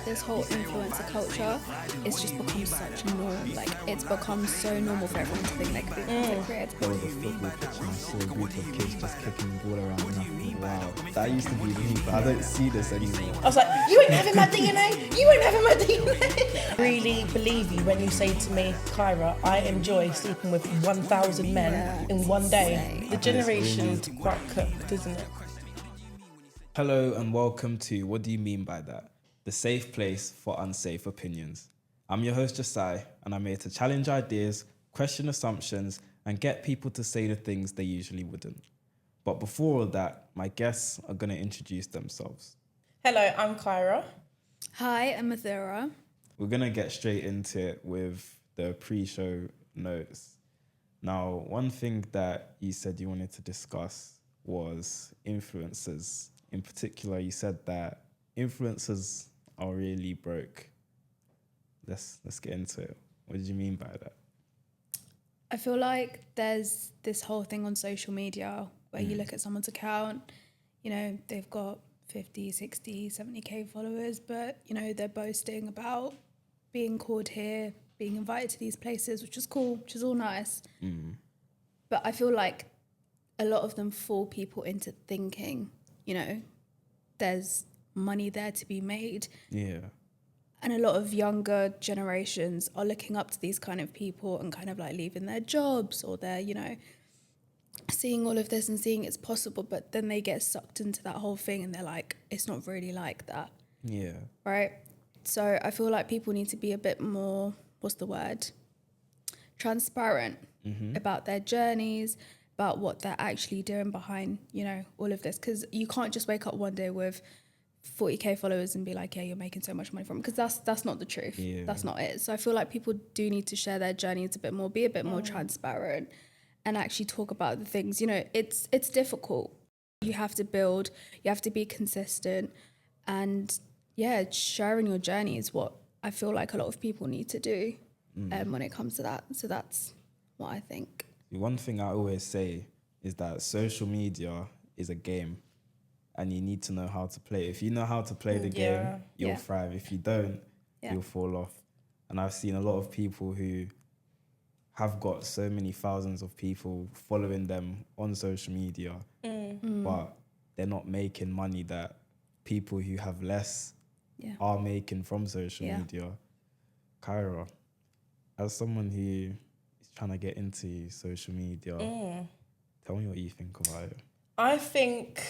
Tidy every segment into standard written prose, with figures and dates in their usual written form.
This whole influencer culture, it's just become such a norm. Like, it's become so normal for everyone to think like content creators. There was a football pitch and I saw a group of kids just kicking the ball around and I thought, wow, that used to be me, but I don't see this anymore. I was like, you ain't having my DNA, you ain't having my DNA. I really believe you when you say to me, Kyra, I enjoy sleeping with 1,000 men in one day. The generation's quite cooked, isn't it? Hello and welcome to What Do You Mean By That? The safe place for unsafe opinions. I'm your host Josiah and I'm here to challenge ideas, question assumptions and get people to say the things they usually wouldn't. But before all that, my guests are going to introduce themselves. Hello, I'm Kyra. Hi, I'm Mathura. We're going to get straight into it with the pre-show notes. Now, one thing that you said you wanted to discuss was influencers. In particular, you said that influencers are really broke. Let's get into it. What did you mean by that? I feel like there's this whole thing on social media where you look at someone's account, you know, they've got 50, 60, 70k followers, but, you know, they're boasting about being called here, being invited to these places, which is cool, which is all nice. But I feel like a lot of them fool people into thinking, you know, there's money there to be made. Yeah. And a lot of younger generations are looking up to these kind of people and kind of like leaving their jobs or they're, you know, seeing all of this and seeing it's possible, but then they get sucked into that whole thing and they're like, it's not really like that. Yeah. Right? So I feel like people need to be a bit more, what's the word? Transparent about their journeys, about what they're actually doing behind, you know, all of this. Because you can't just wake up one day with 40k followers and be like, yeah, you're making so much money from it. Because that's not the truth. Yeah. That's not it. So I feel like people do need to share their journeys a bit more, be a bit more transparent and actually talk about the things. You know, it's difficult. You have to build, you have to be consistent. And yeah, sharing your journey is what I feel like a lot of people need to do when it comes to that. So that's what I think. One thing I always say is that social media is a game and you need to know how to play. If you know how to play the game, you'll thrive. If you don't, you'll fall off. And I've seen a lot of people who have got so many thousands of people following them on social media, but they're not making money that people who have less are making from social media. Kyra, as someone who is trying to get into social media, tell me what you think about it. I think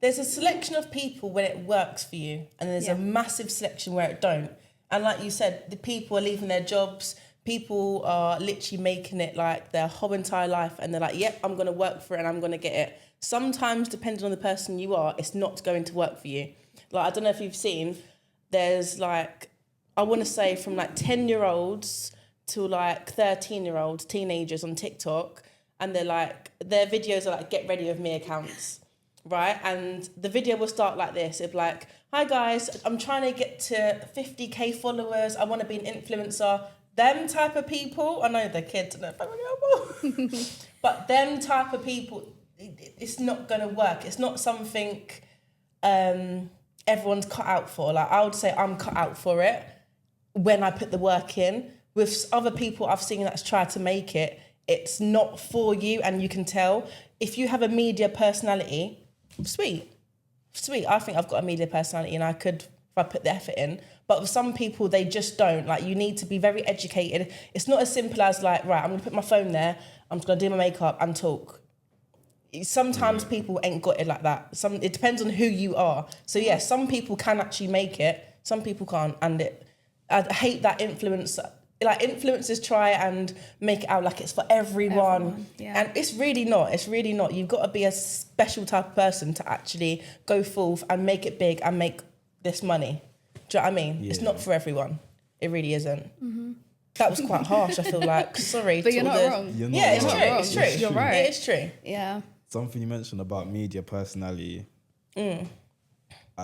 there's a selection of people when it works for you and there's a massive selection where it don't. And like you said, the people are leaving their jobs, people are literally making it like their whole entire life and they're like, yep, I'm going to work for it and I'm going to get it. Sometimes, depending on the person you are, it's not going to work for you. Like, I don't know if you've seen, there's like, I want to say from like 10-year-olds to like 13-year-olds, teenagers on TikTok, and they're like, their videos are like, get ready with me accounts, right? And the video will start like this. It'll be like, hi guys, I'm trying to get to 50k followers. I want to be an influencer. Them type of people, I know they're kids, I don't know, but them type of people, it's not going to work. It's not something everyone's cut out for. Like, I would say I'm cut out for it when I put the work in. With other people I've seen that's tried to make it, it's not for you, and you can tell. If you have a media personality, sweet. I think I've got a media personality and I could, if I put the effort in. But with some people, they just don't. Like, you need to be very educated. It's not as simple as like, right, I'm going to put my phone there, I'm just going to do my makeup and talk. Sometimes people ain't got it like that. It depends on who you are. So yeah, some people can actually make it, some people can't. And I hate that influencers try and make it out like it's for everyone. And it's really not. You've got to be a special type of person to actually go forth and make it big and make this money. Do you know what I mean? It's not for everyone. It really isn't. That was quite harsh, I feel like. Sorry. But you're not wrong. It's true. You're right. It is true. Yeah. Something you mentioned about media personality, I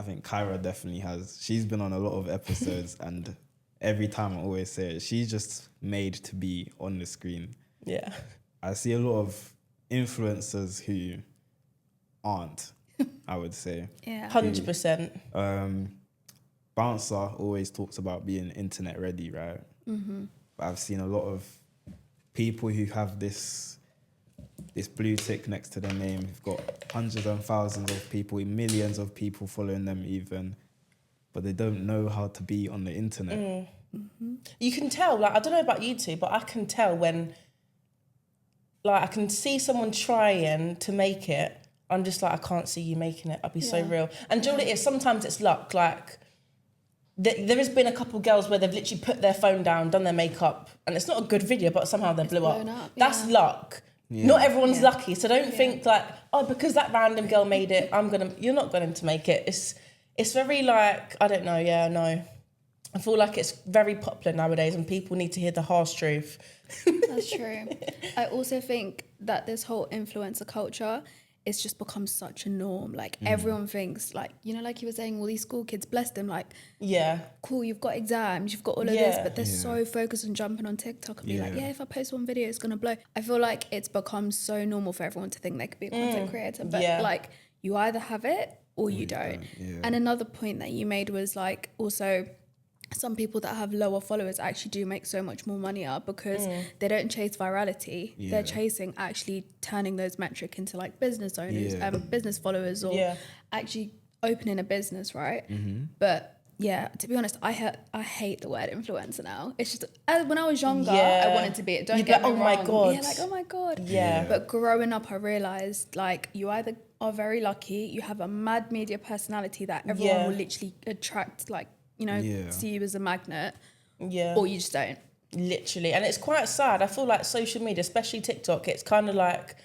think Kyra definitely has. She's been on a lot of episodes and every time I always say it, she's just made to be on the screen. Yeah. I see a lot of influencers who aren't. I would say. Yeah. 100%. Bouncer always talks about being internet ready, right? But I've seen a lot of people who have this blue tick next to their name, who've got hundreds and thousands of people, millions of people following them even, but they don't know how to be on the internet. You can tell, like, I don't know about you two, but I can tell when, like, I can see someone trying to make it. I'm just like, I can't see you making it. I'll be so real. And do you know what it is? Sometimes it's luck. Like, there has been a couple girls where they've literally put their phone down, done their makeup, and it's not a good video, but somehow they blew up. That's luck. Yeah. Not everyone's lucky. So don't think like, oh, because that random girl made it, you're not going to make it. It's very like, I don't know. Yeah, no. I feel like it's very popular nowadays and people need to hear the harsh truth. That's true. I also think that this whole influencer culture, it's just become such a norm. Like everyone thinks like, you know, like you were saying, all these school kids, bless them, like, cool, you've got exams, you've got all of this, but they're so focused on jumping on TikTok and being like, if I post one video, it's gonna blow. I feel like it's become so normal for everyone to think they could be a content creator, but like you either have it or you don't. And another point that you made was like, also some people that have lower followers actually do make so much more money up because they don't chase virality. They're chasing actually turning those metric into like business owners, business followers, or actually opening a business, right? But yeah, to be honest, I hate the word influencer now. It's just, when I was younger, I wanted to be it. Don't get me wrong. My God. Yeah, like, oh my God. Yeah. But growing up, I realised like you either are very lucky, you have a mad media personality that everyone will literally attract, like, you know, see you as a magnet, or you just don't. Literally. And it's quite sad. I feel like social media, especially TikTok, it's kind of like,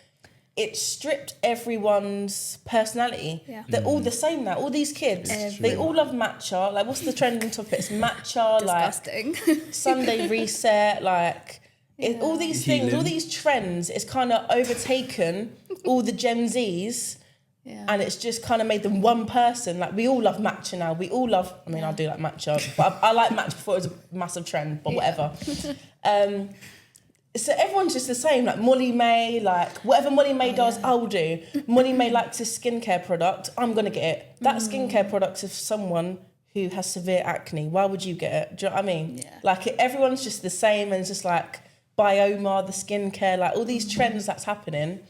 it stripped everyone's personality. They're all the same now. All these kids, they all love matcha. Like, what's the trending topic? It's matcha. Disgusting. Like Sunday reset. Like, all these things, all these trends, it's kind of overtaken all the Gen Zs. And it's just kind of made them one person. Like, we all love matcha now. We all love, I mean, I do like matcha, but I like matcha before it was a massive trend, but whatever. So everyone's just the same. Like Molly May, like whatever Molly May does, I'll do. Molly May likes a skincare product, I'm going to get it. That skincare product is for someone who has severe acne. Why would you get it? Do you know what I mean? Like, everyone's just the same, and it's just like Bioma, the skincare, like all these trends that's happening.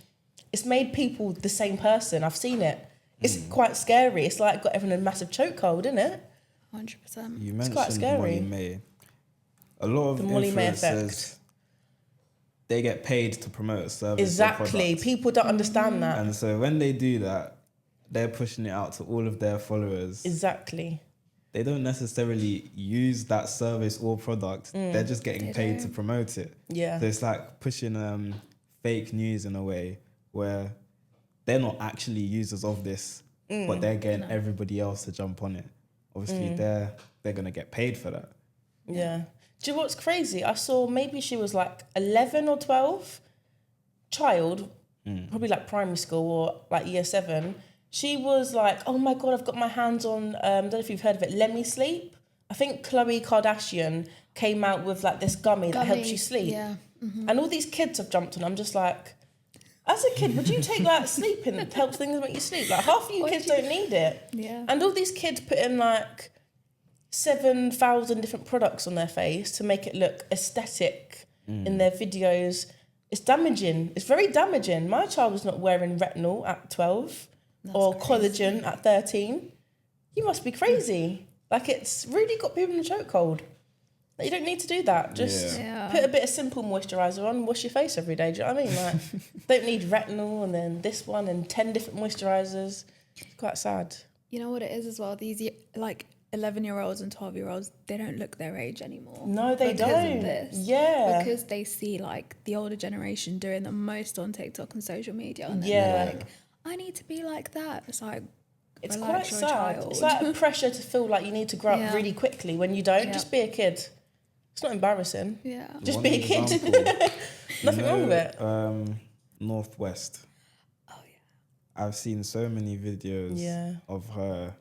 It's made people the same person. I've seen it. It's quite scary. It's like got everyone in a massive chokehold, isn't it? 100%. You It's quite mentioned scary. Molly May. A lot of The Molly May influencers, effect. they get paid to promote a service. Or Exactly. product. People don't understand that. And so when they do that, they're pushing it out to all of their followers. Exactly. They don't necessarily use that service or product. They're just getting paid to promote it. Yeah. So it's like pushing fake news in a way where they're not actually users of this, but they're getting everybody else to jump on it. Obviously, they're going to get paid for that. Yeah. Do you know what's crazy? I saw maybe she was like 11 or 12, child, probably like primary school or like year 7. She was like, oh my God, I've got my hands on, I don't know if you've heard of it, Let Me Sleep. I think Khloe Kardashian came out with like this gummy that helps you sleep. Yeah. And all these kids have jumped on. I'm just like, as a kid, would you take like sleeping that helps things make you sleep? Like half of you kids don't need it. Yeah. And all these kids put in like 7,000 different products on their face to make it look aesthetic in their videos. It's damaging. It's very damaging. My child was not wearing retinol at 12 or collagen at 13. You must be crazy. Like, it's really got people in a chokehold. Like, you don't need to do that. Just put a bit of simple moisturiser on and wash your face every day. Do you know what I mean? Like, don't need retinol and then this one and 10 different moisturisers. It's quite sad. You know what it is as well? These like 11-year-olds and 12-year-olds, they don't look their age anymore. No, they because don't. Of this. Yeah. Because they see like the older generation doing the most on TikTok and social media. And then Yeah. they're like, I need to be like that. It's like, It's relax, quite you're a sad. child. It's like a pressure to feel like you need to grow up really quickly when you don't. Yeah. Just be a kid. It's not embarrassing. Yeah. Just One be a kid. example, Nothing wrong with it. Northwest. Oh yeah. I've seen so many videos of her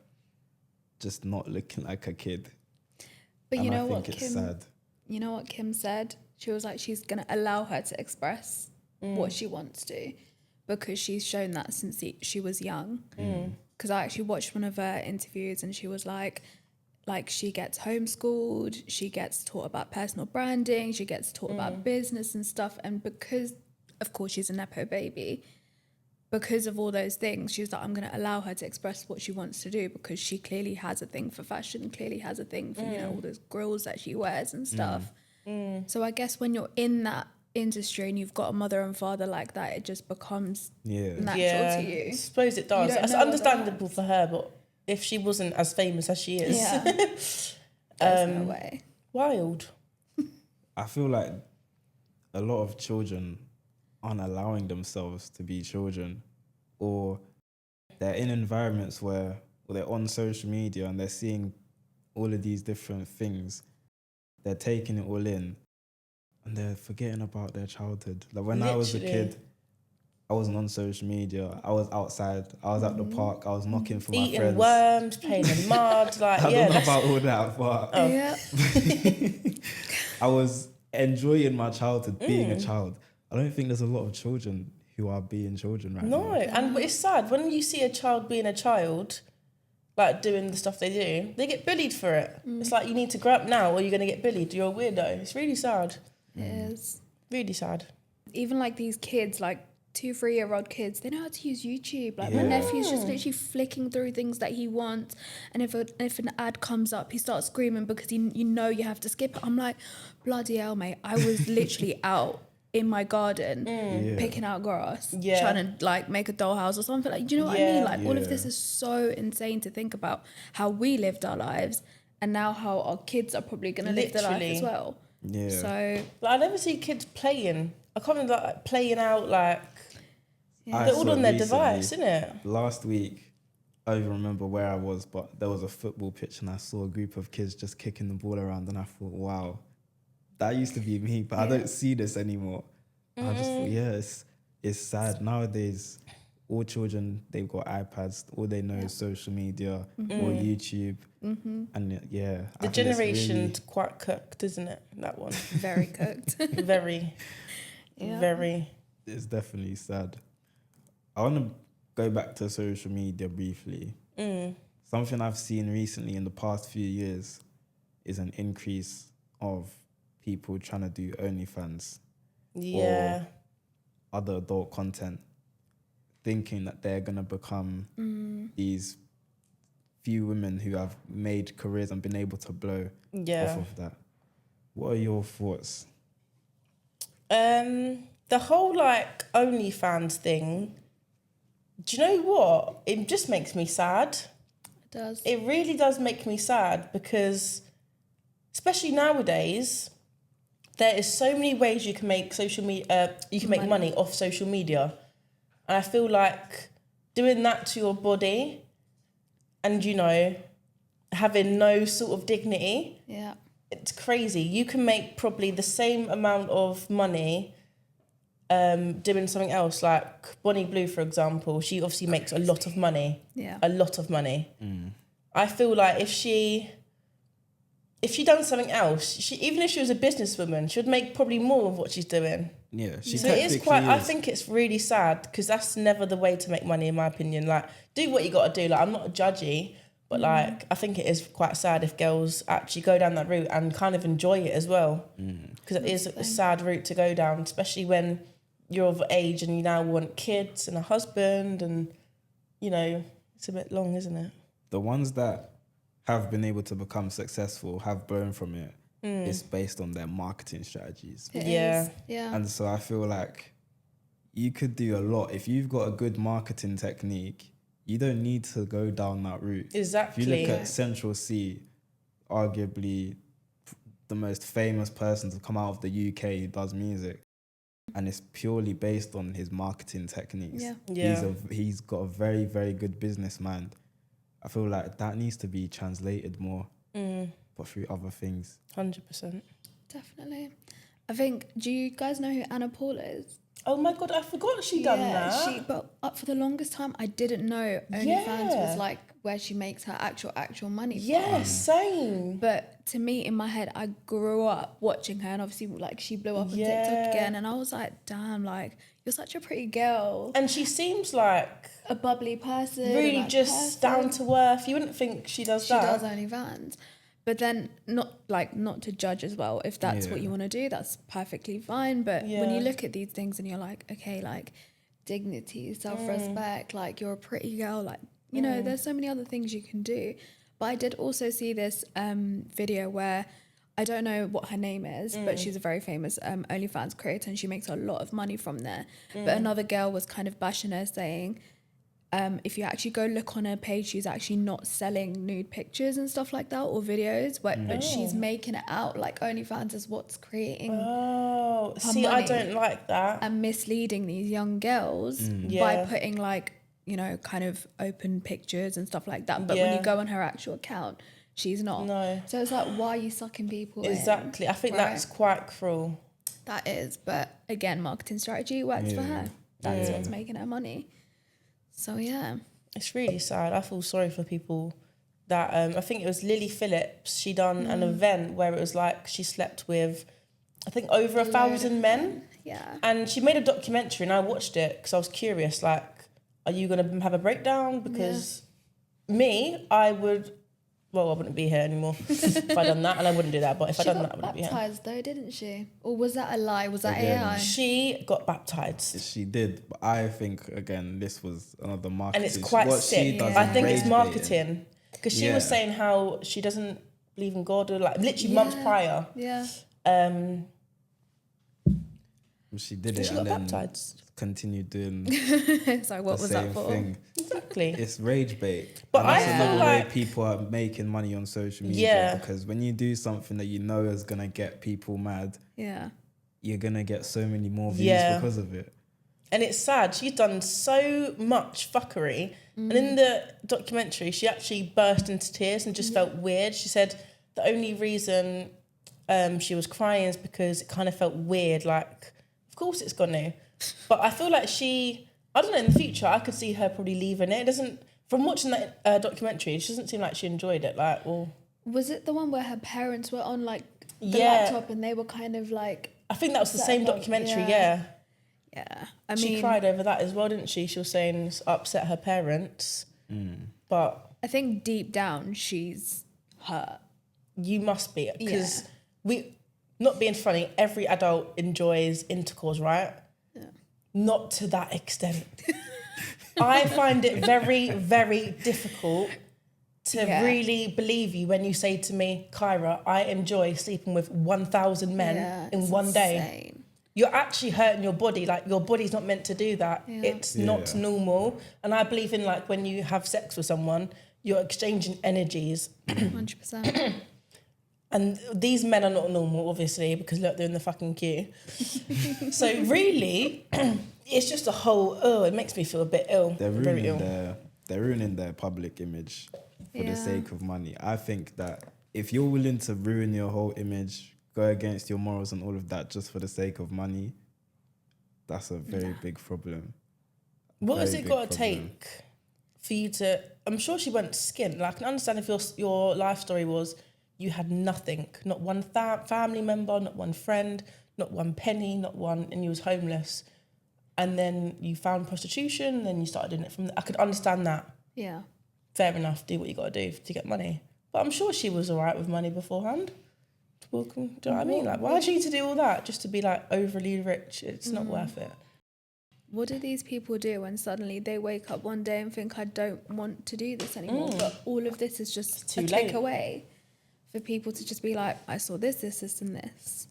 just not looking like a kid. But and you know I what, think it's Kim? sad. You know what Kim said? She was like, she's gonna allow her to express what she wants to, because she's shown that since she was young. Because I actually watched one of her interviews and she was like she gets homeschooled, she gets taught about personal branding, she gets taught about business and stuff. And because, of course, she's a Nepo baby, because of all those things, she was like, I'm going to allow her to express what she wants to do, because she clearly has a thing for fashion, clearly has a thing for, you know, all those grills that she wears and stuff. So I guess when you're in that industry and you've got a mother and father like that, it just becomes natural to you. I suppose it does. It's understandable for her, but if she wasn't as famous as she is, there's no way. Wild. I feel like a lot of children aren't allowing themselves to be children, or they're in environments where they're on social media and they're seeing all of these different things. They're taking it all in and they're forgetting about their childhood. Like when I was a kid, I wasn't on social media. I was outside. I was at the park. I was knocking for my friends. Eating worms, playing in mud. Like, I don't know about all that, but Yeah. I was enjoying my childhood, being a child. I don't think there's a lot of children who are being children right now. No, and it's sad. When you see a child being a child, like doing the stuff they do, they get bullied for it. It's like, you need to grow up now or you're going to get bullied. You're a weirdo. It's really sad. It is. Really sad. Even like these kids, like 2-3-year-old kids, they know how to use YouTube. Like my nephew's just literally flicking through things that he wants, and if an ad comes up, he starts screaming because you know you have to skip it. I'm like, bloody hell, mate! I was literally out in my garden picking out grass, trying to like make a dollhouse or something. Like, do you know what I mean? Like all of this is so insane to think about how we lived our lives and now how our kids are probably going to live their life as well. Yeah. So like, I never see kids playing. I can't remember like playing out like they're all saw on their recently, device, isn't it? Last week, I don't even remember where I was, but there was a football pitch and I saw a group of kids just kicking the ball around and I thought, wow, that used to be me, but I don't see this anymore. I just thought, it's sad. Nowadays, all children, they've got iPads, all they know is social media or YouTube. And the generation's quite cooked, isn't it? That one. very cooked. Very. Very. It's definitely sad. I want to go back to social media briefly. Something I've seen recently in the past few years is an increase of people trying to do OnlyFans or other adult content, thinking that they're going to become these few women who have made careers and been able to blow off of that. What are your thoughts? The whole like OnlyFans thing, do you know what? It just makes me sad. It does. It really does make me sad because, especially nowadays, there is so many ways you can make social media. You can make money off social media, and I feel like doing that to your body, and having no sort of dignity. Yeah. It's crazy. You can make probably the same amount of money doing something else. Like Bonnie Blue, for example, she obviously makes a lot of money. Yeah. A lot of money. I feel like if she done something else, even if she was a businesswoman, she would make probably more of what she's doing. Yeah, so it is quite. I think it's really sad because that's never the way to make money, in my opinion. Like, do what you got to do. Like, I'm not judgy, but like, I think it is quite sad if girls actually go down that route and kind of enjoy it as well. Because it is a sad route to go down, especially when you're of age and you now want kids and a husband, and it's a bit long, isn't it? The ones that have been able to become successful, have blown from it, it's based on their marketing strategies. It is. Yeah. And so I feel like you could do a lot. If you've got a good marketing technique, you don't need to go down that route. Exactly. If you look at Central C, arguably the most famous person to come out of the UK who does music, and it's purely based on his marketing techniques. He's got a very, very good business mind. I feel like that needs to be translated more, but through other things. 100%. Definitely. I think, do you guys know who Anna Paul is? Oh my God, I forgot she done that. But for the longest time, I didn't know OnlyFans was like where she makes her actual money from. Yeah, same. But to me, in my head, I grew up watching her, and obviously like she blew up on TikTok again, and I was like, damn, like you're such a pretty girl. And she seems like A bubbly person. a really nice just person. down to earth. You wouldn't think she does She that. does OnlyFans. But then not to judge as well. If that's what you want to do, that's perfectly fine. But when you look at these things and you're like, okay, like dignity, self-respect, like you're a pretty girl, like, you know, there's so many other things you can do. But I did also see this video where I don't know what her name is, but she's a very famous OnlyFans creator and she makes a lot of money from there. But another girl was kind of bashing her, saying, if you actually go look on her page, she's actually not selling nude pictures and stuff like that or videos, but she's making it out like OnlyFans is what's creating Oh, her see, money I don't like that. and misleading these young girls by putting like, you know, kind of open pictures and stuff like that. But when you go on her actual account, she's not. No. So it's like, why are you sucking people in? Exactly. I think that's quite cruel. That is, but again, marketing strategy works for her. That's what's making her money. So yeah, it's really sad. I feel sorry for people that I think it was Lily Phillips. She done an event where it was like she slept with, I think, over 1,000 men. Yeah. And she made a documentary, and I watched it because I was curious. Like, are you gonna have a breakdown? Because me, I would. Well, I wouldn't be here anymore if I'd done that, and I wouldn't do that. But if I'd done that, I wouldn't be here. She got baptized though, didn't she? Or was that a lie? Was that Again, AI? She got baptized. She did, but I think again this was another marketing. And it's quite what sick. She does I is think it's rage marketing. Because she was saying how she doesn't believe in God, or like literally months prior. Yeah. She did And it she and got then baptized. continued doing So what the was same that for? thing. Exactly. It's rage bait. But And that's I feel another like- way people are making money on social media. Yeah. Because when you do something that you know is gonna get people mad, Yeah. you're gonna get so many more views Yeah. because of it. And it's sad. She's done so much fuckery. And in the documentary, she actually burst into tears and just felt weird. She said the only reason she was crying is because it kind of felt weird. Like, of course it's gonna. But I feel like I don't know, in the future, I could see her probably leaving it. It doesn't, from watching that documentary, it doesn't seem like she enjoyed it. Like, well, Was it the one where her parents were on like the Yeah. laptop and they were kind of like, I think that was the Set same above- documentary, yeah. yeah. yeah. I She mean, cried over that as well, didn't she? She was saying it's upset her parents. But I think deep down she's hurt. you must be, because not being funny, every adult enjoys intercourse, right? Yeah. Not to that extent. I find it very, very difficult to really believe you when you say to me, Kyra, I enjoy sleeping with 1,000 men in it's one day. insane. You're actually hurting your body. Like, your body's not meant to do that. Yeah. It's not normal. And I believe in, like, when you have sex with someone, you're exchanging energies. 100%. And these men are not normal, obviously, because look, they're in the fucking queue. So really, it's just a whole, it makes me feel a bit ill. They're very ruining ill. they're ruining their public image for the Yeah. sake of money. I think that if you're willing to ruin your whole image, go against your morals and all of that just for the sake of money, that's a very big problem. What has Very it big got to problem. take for you to, I'm sure she went skint. Like, I can understand if your life story was you had nothing, not one family member, not one friend, not one penny, not one, and you was homeless. And then you found prostitution, then you started doing it from there. I could understand that. Yeah. Fair enough, do what you got to do to get money. But I'm sure she was all right with money beforehand. Welcome. Do you know what I mean? Like, why do you need to do all that just to be like overly rich? It's not worth it. What do these people do when suddenly they wake up one day and think, I don't want to do this anymore? But all of this is just It's too a late. takeaway for people to just be like, I saw this, and this.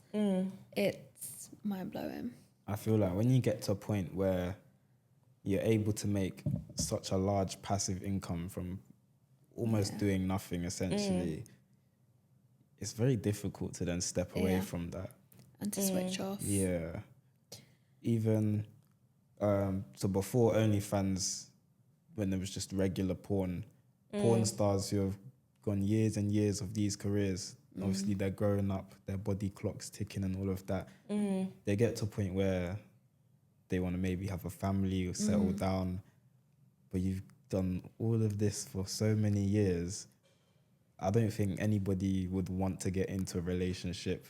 It's mind-blowing. I feel like when you get to a point where you're able to make such a large passive income from almost doing nothing, essentially, it's very difficult to then step away from that. And to switch off. Yeah. Even, so before OnlyFans, when there was just regular porn stars who have gone years and years of these careers, obviously they're growing up, their body clock's ticking and all of that. They get to a point where they want to maybe have a family or settle down, but you've done all of this for so many years. I don't think anybody would want to get into a relationship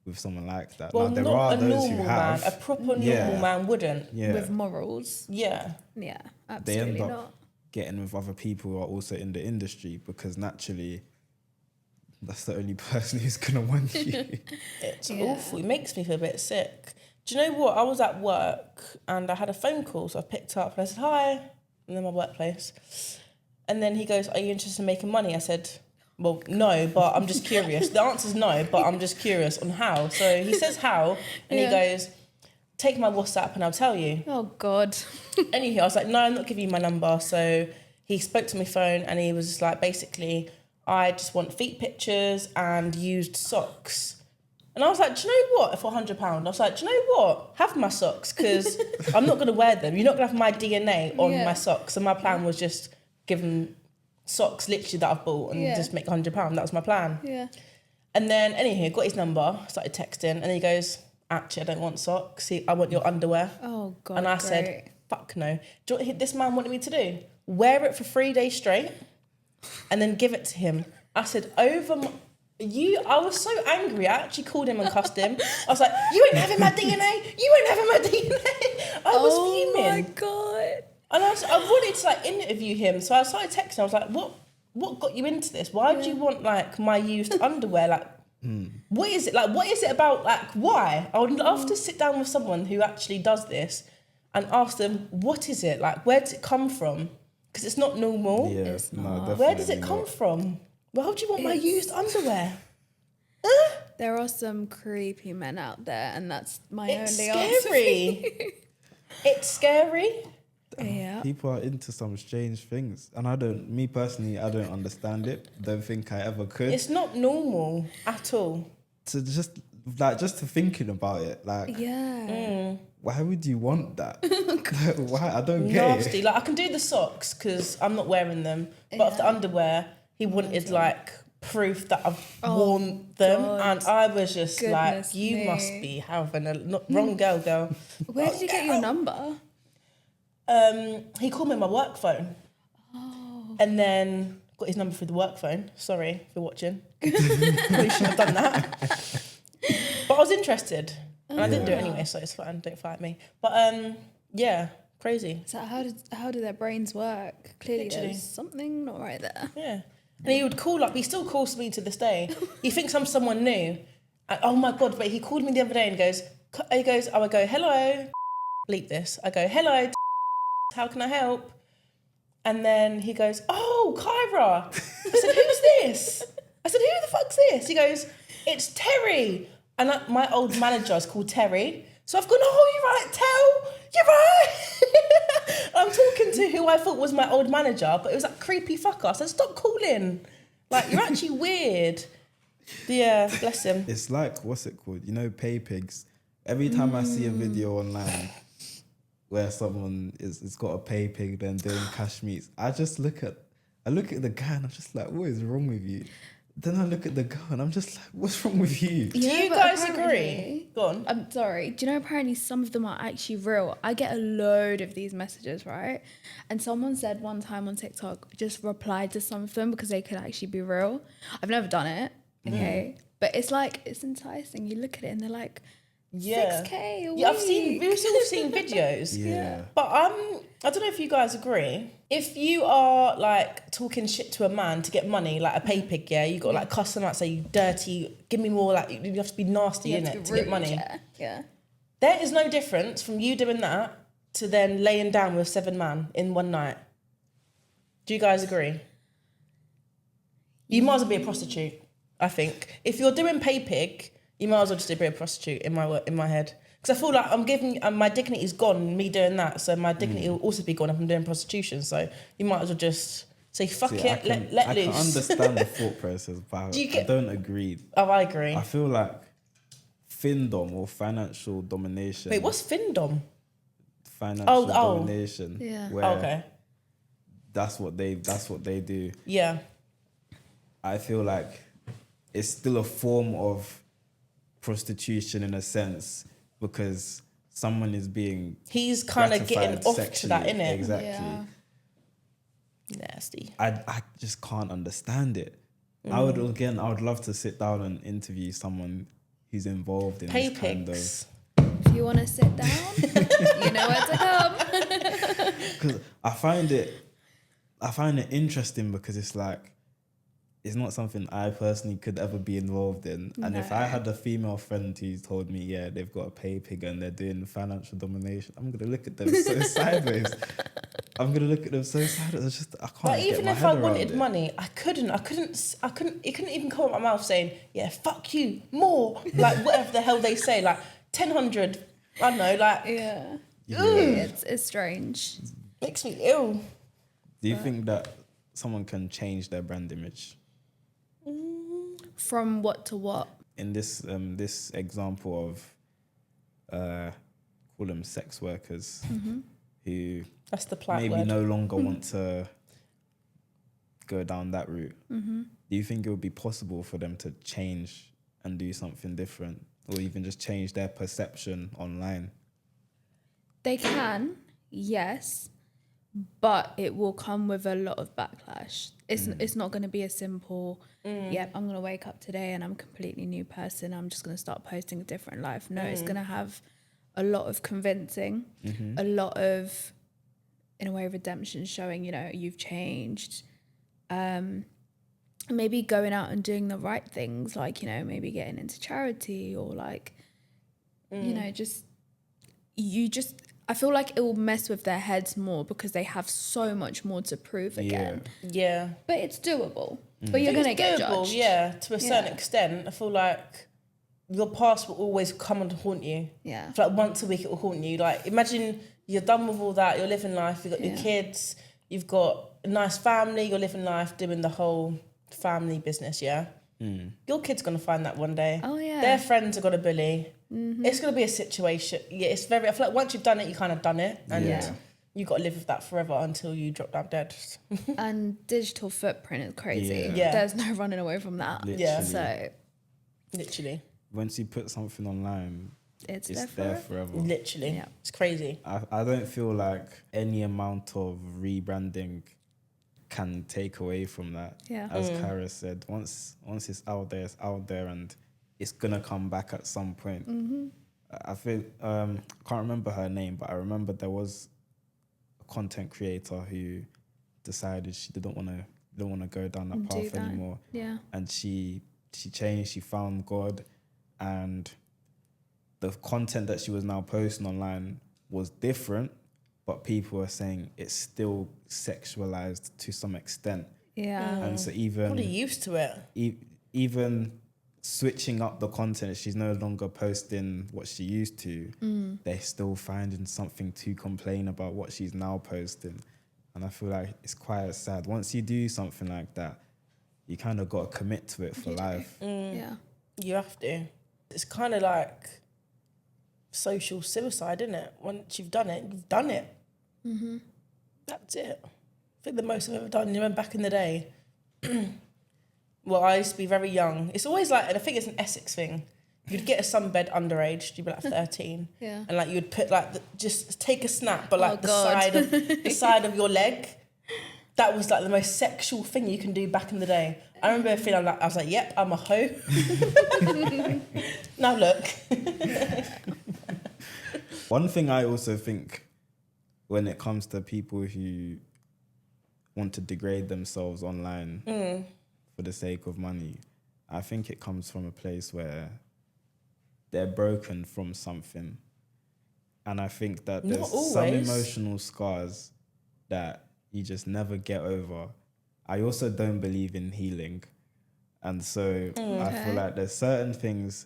with someone like that. Well, now, there not are a those normal who have. man. A proper normal man wouldn't. Yeah. With morals. Yeah. Yeah, They absolutely end up not. getting with other people who are also in the industry because naturally that's the only person who's going to want you. It's awful. It makes me feel a bit sick. Do you know what? I was at work and I had a phone call, so I picked up and I said, hi, and then my workplace. And then he goes, are you interested in making money? I said, well, no, but I'm just curious. The answer's no, but I'm just curious on how. So he says how, and he goes, take my WhatsApp and I'll tell you. Oh, God. Anyhow, I was like, no, I'm not giving you my number. So he spoke to my phone and he was just like, basically, I just want feet pictures and used socks. And I was like, do you know what? For £100, I was like, do you know what? Have my socks, because I'm not going to wear them. You're not going to have my DNA on my socks. So my plan was just give him socks literally that I've bought and just make £100. That was my plan. Yeah. And then anyhow, got his number, started texting, and then he goes, actually, I don't want socks. I want your underwear. Oh, God. And I said, fuck no. Do you know what this man wanted me to do? Wear it for 3 days straight and then give it to him. I said, I was so angry. I actually called him and cussed him. I was like, you ain't having my DNA. You ain't having my DNA. I was fuming. Oh, my God. And I wanted to like interview him. So I started texting. I was like, what got you into this? Why do you want like my used underwear? Like, what is it? Like, what is it about? Like, why? I would love to sit down with someone who actually does this and ask them, what is it? Like, where does it come from? Because it's not normal. Yeah, It's no, not. definitely Where does it come not. from? Why would you want my used underwear? There are some creepy men out there, and that's my It's only answer. scary. It's scary. Yeah. People are into some strange things, and me personally, I don't understand it. Don't think I ever could. It's not normal at all. To just to thinking about it, like, Yeah. why would you want that? Why? I don't get Nasty. it. Like, I can do the socks because I'm not wearing them, but of the underwear, he wanted like proof that I've worn them, God. and I was just like, Goodness you me. must be having a wrong girl. Where did you get your number? He called me on my work phone, and then got his number through the work phone. Sorry if you're watching. Probably should have done that. But I was interested, and I didn't do it anyway, so it's fine. Don't fight me. But yeah, crazy. So how do their brains work? Clearly Literally. there's something not right there. Yeah. And he would call up. He still calls me to this day. He thinks I'm someone new. Oh my God, but he called me the other day and goes, I go, hello, bleep this. I go, hello, how can I help? And then he goes, oh, Kyra. I said, who's this? I said, who the fuck's this? He goes, it's Terry. And my old manager is called Terry. So I've gone, oh, you're right, Tel. You're right. I'm talking to who I thought was my old manager, but it was that creepy fucker. I said, stop calling. Like, you're actually weird. Yeah, bless him. It's like, what's it called? You know, pay pigs. Every time I see a video online where someone is got a pay pig then doing cash meets, I look at the guy and I'm just like, what is wrong with you? Then I look at the girl and I'm just like, what's wrong with you? Do you but guys apparently- agree? Go on. I'm sorry. Do you know apparently some of them are actually real? I get a load of these messages, right? And someone said one time on TikTok, just replied to some of them because they could actually be real. I've never done it, okay? But it's like, it's enticing. You look at it and they're like, Yeah. 6K a week. Yeah, we've all seen videos. Yeah. But I don't know if you guys agree. If you are like talking shit to a man to get money, like a pay pig, yeah, you got like cuss them out, say you dirty, give me more, like you have to be nasty You in have it be to get rude, money. Yeah. There is no difference from you doing that to then laying down with 7 men in one night. Do you guys agree? You might as well be a prostitute, I think. If you're doing pay pig, you might as well just be a prostitute in my head. Because I feel like I'm giving my dignity is gone, me doing that. So my dignity will also be gone if I'm doing prostitution. So you might as well just say, fuck See, it, let I loose. can understand the thought process, but I don't agree. Oh, I agree. I feel like findom or financial domination. Wait, what's findom? Financial domination. Yeah. Where Okay. that's what they do. Yeah. I feel like it's still a form of prostitution in a sense because someone is being He's kind of getting gratified off to sexually. that, innit? Exactly. Yeah. Nasty. I just can't understand it. I would love to sit down and interview someone who's involved in Pay this kind pigs. If you want to sit down, you know where to come. Because I find it interesting because it's like, it's not something I personally could ever be involved in. And if I had a female friend who told me, yeah, they've got a pay pig and they're doing financial domination, I'm gonna look at them so sideways. It's just, I can't. But even get my if head I around wanted it. money, I couldn't. It couldn't even come out my mouth saying, "Yeah, fuck you, more." Like whatever the hell they say, like 1,000. I don't know, like Yeah. Yeah. It's strange. makes me ill. Do you think that someone can change their brand image? From what to what? In this example of call them sex workers who That's the plat maybe word. no longer want to go down that route. Do you think it would be possible for them to change and do something different, or even just change their perception online? They can, yes, but it will come with a lot of backlash. It's not going to be a simple, yep, I'm going to wake up today and I'm a completely new person. I'm just going to start posting a different life. No, it's going to have a lot of convincing, a lot of, in a way, redemption, showing, you know, you've changed. Maybe going out and doing the right things, like, you know, maybe getting into charity or like, you know, I feel like it will mess with their heads more because they have so much more to prove again. Yeah. But it's doable. But you're going to get judged. Yeah, to a certain extent. I feel like your past will always come and haunt you. Yeah. For like once a week it will haunt you. Like imagine you're done with all that, you're living life, you've got your kids, you've got a nice family, you're living life doing the whole family business, yeah? Your kid's going to find that one day. Oh, yeah. Their friends are going to bully. It's going to be a situation. Yeah, it's very, I feel like once you've done it, you kind of done it. And you've got to live with that forever until you drop down dead. And digital footprint is crazy. Yeah. There's no running away from that. Literally. Yeah. So Literally. Once you put something online, it's it's there there forever. forever. Literally. Yeah. It's crazy. I don't feel like any amount of rebranding can take away from that. Yeah. As Kara said, once it's out there, and it's gonna come back at some point. I feel can't remember her name, but I remember there was a content creator who decided she didn't want to go down that path anymore. Yeah. And she changed. She found God, and the content that she was now posting online was different, but people were saying it's still sexualized to some extent. Yeah. And so even Probably used to it. even switching up the content, she's no longer posting what she used to. They're still finding something to complain about what she's now posting. And I feel like it's quite sad. Once you do something like that, you kind of got to commit to it for life. Yeah. You have to. It's kind of like social suicide, isn't it? Once you've done it, you've done it. That's it. I think the most I've ever done, you remember back in the day, well, I used to be very young. It's always like, and I think it's an Essex thing. You'd get a sunbed underage, you'd be like 13. Yeah. And like you'd put like, just take a snap, but like God. the side of your leg. That was like the most sexual thing you can do back in the day. I remember feeling like, I was like, yep, I'm a hoe. Now look. One thing I also think when it comes to people who want to degrade themselves online for the sake of money, I think it comes from a place where they're broken from something. And I think that Not there's some always. emotional scars that you just never get over. I also don't believe in healing. And so I feel like there's certain things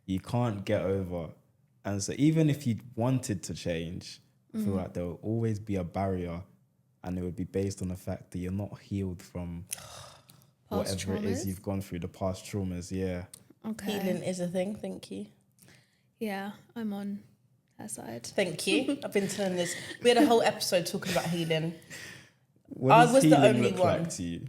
you can't get over. And so even if you wanted to change, I feel like there will always be a barrier, and it would be based on the fact that you're not healed from whatever it is traumas? you've gone through, the past traumas, yeah. Okay. Healing is a thing, thank you. Yeah, I'm on her side. Thank you. I've been telling this. We had a whole episode talking about healing. What I does was the healing only look one. like to you?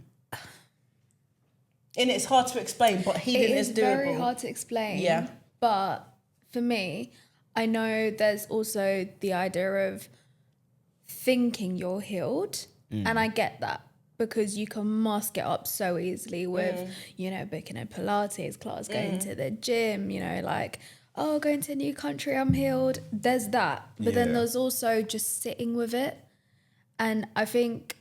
And it's hard to explain, but healing It is is doable. very hard to explain. Yeah. But for me, I know there's also the idea of thinking you're healed, and I get that. because you can mask it up so easily with, you know, booking a Pilates class, going to the gym, you know, like, oh, going to a new country, I'm healed. There's that. But then there's also just sitting with it. And I think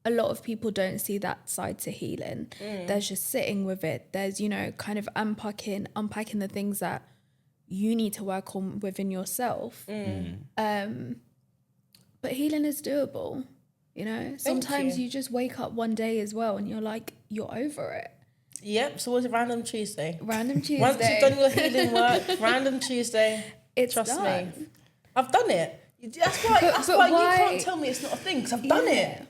a lot of people don't see that side to healing. There's just sitting with it. There's, you know, kind of unpacking the things that you need to work on within yourself. But healing is doable, you know. Sometimes you just wake up one day as well and you're like, you're over it. Yep. So what's it? Random Tuesday. Random Tuesday. Once you've done your healing work, Random Tuesday. It's Trust done. me. I've done it. That's why. That's but why why- you can't tell me it's not a thing, because I've done it.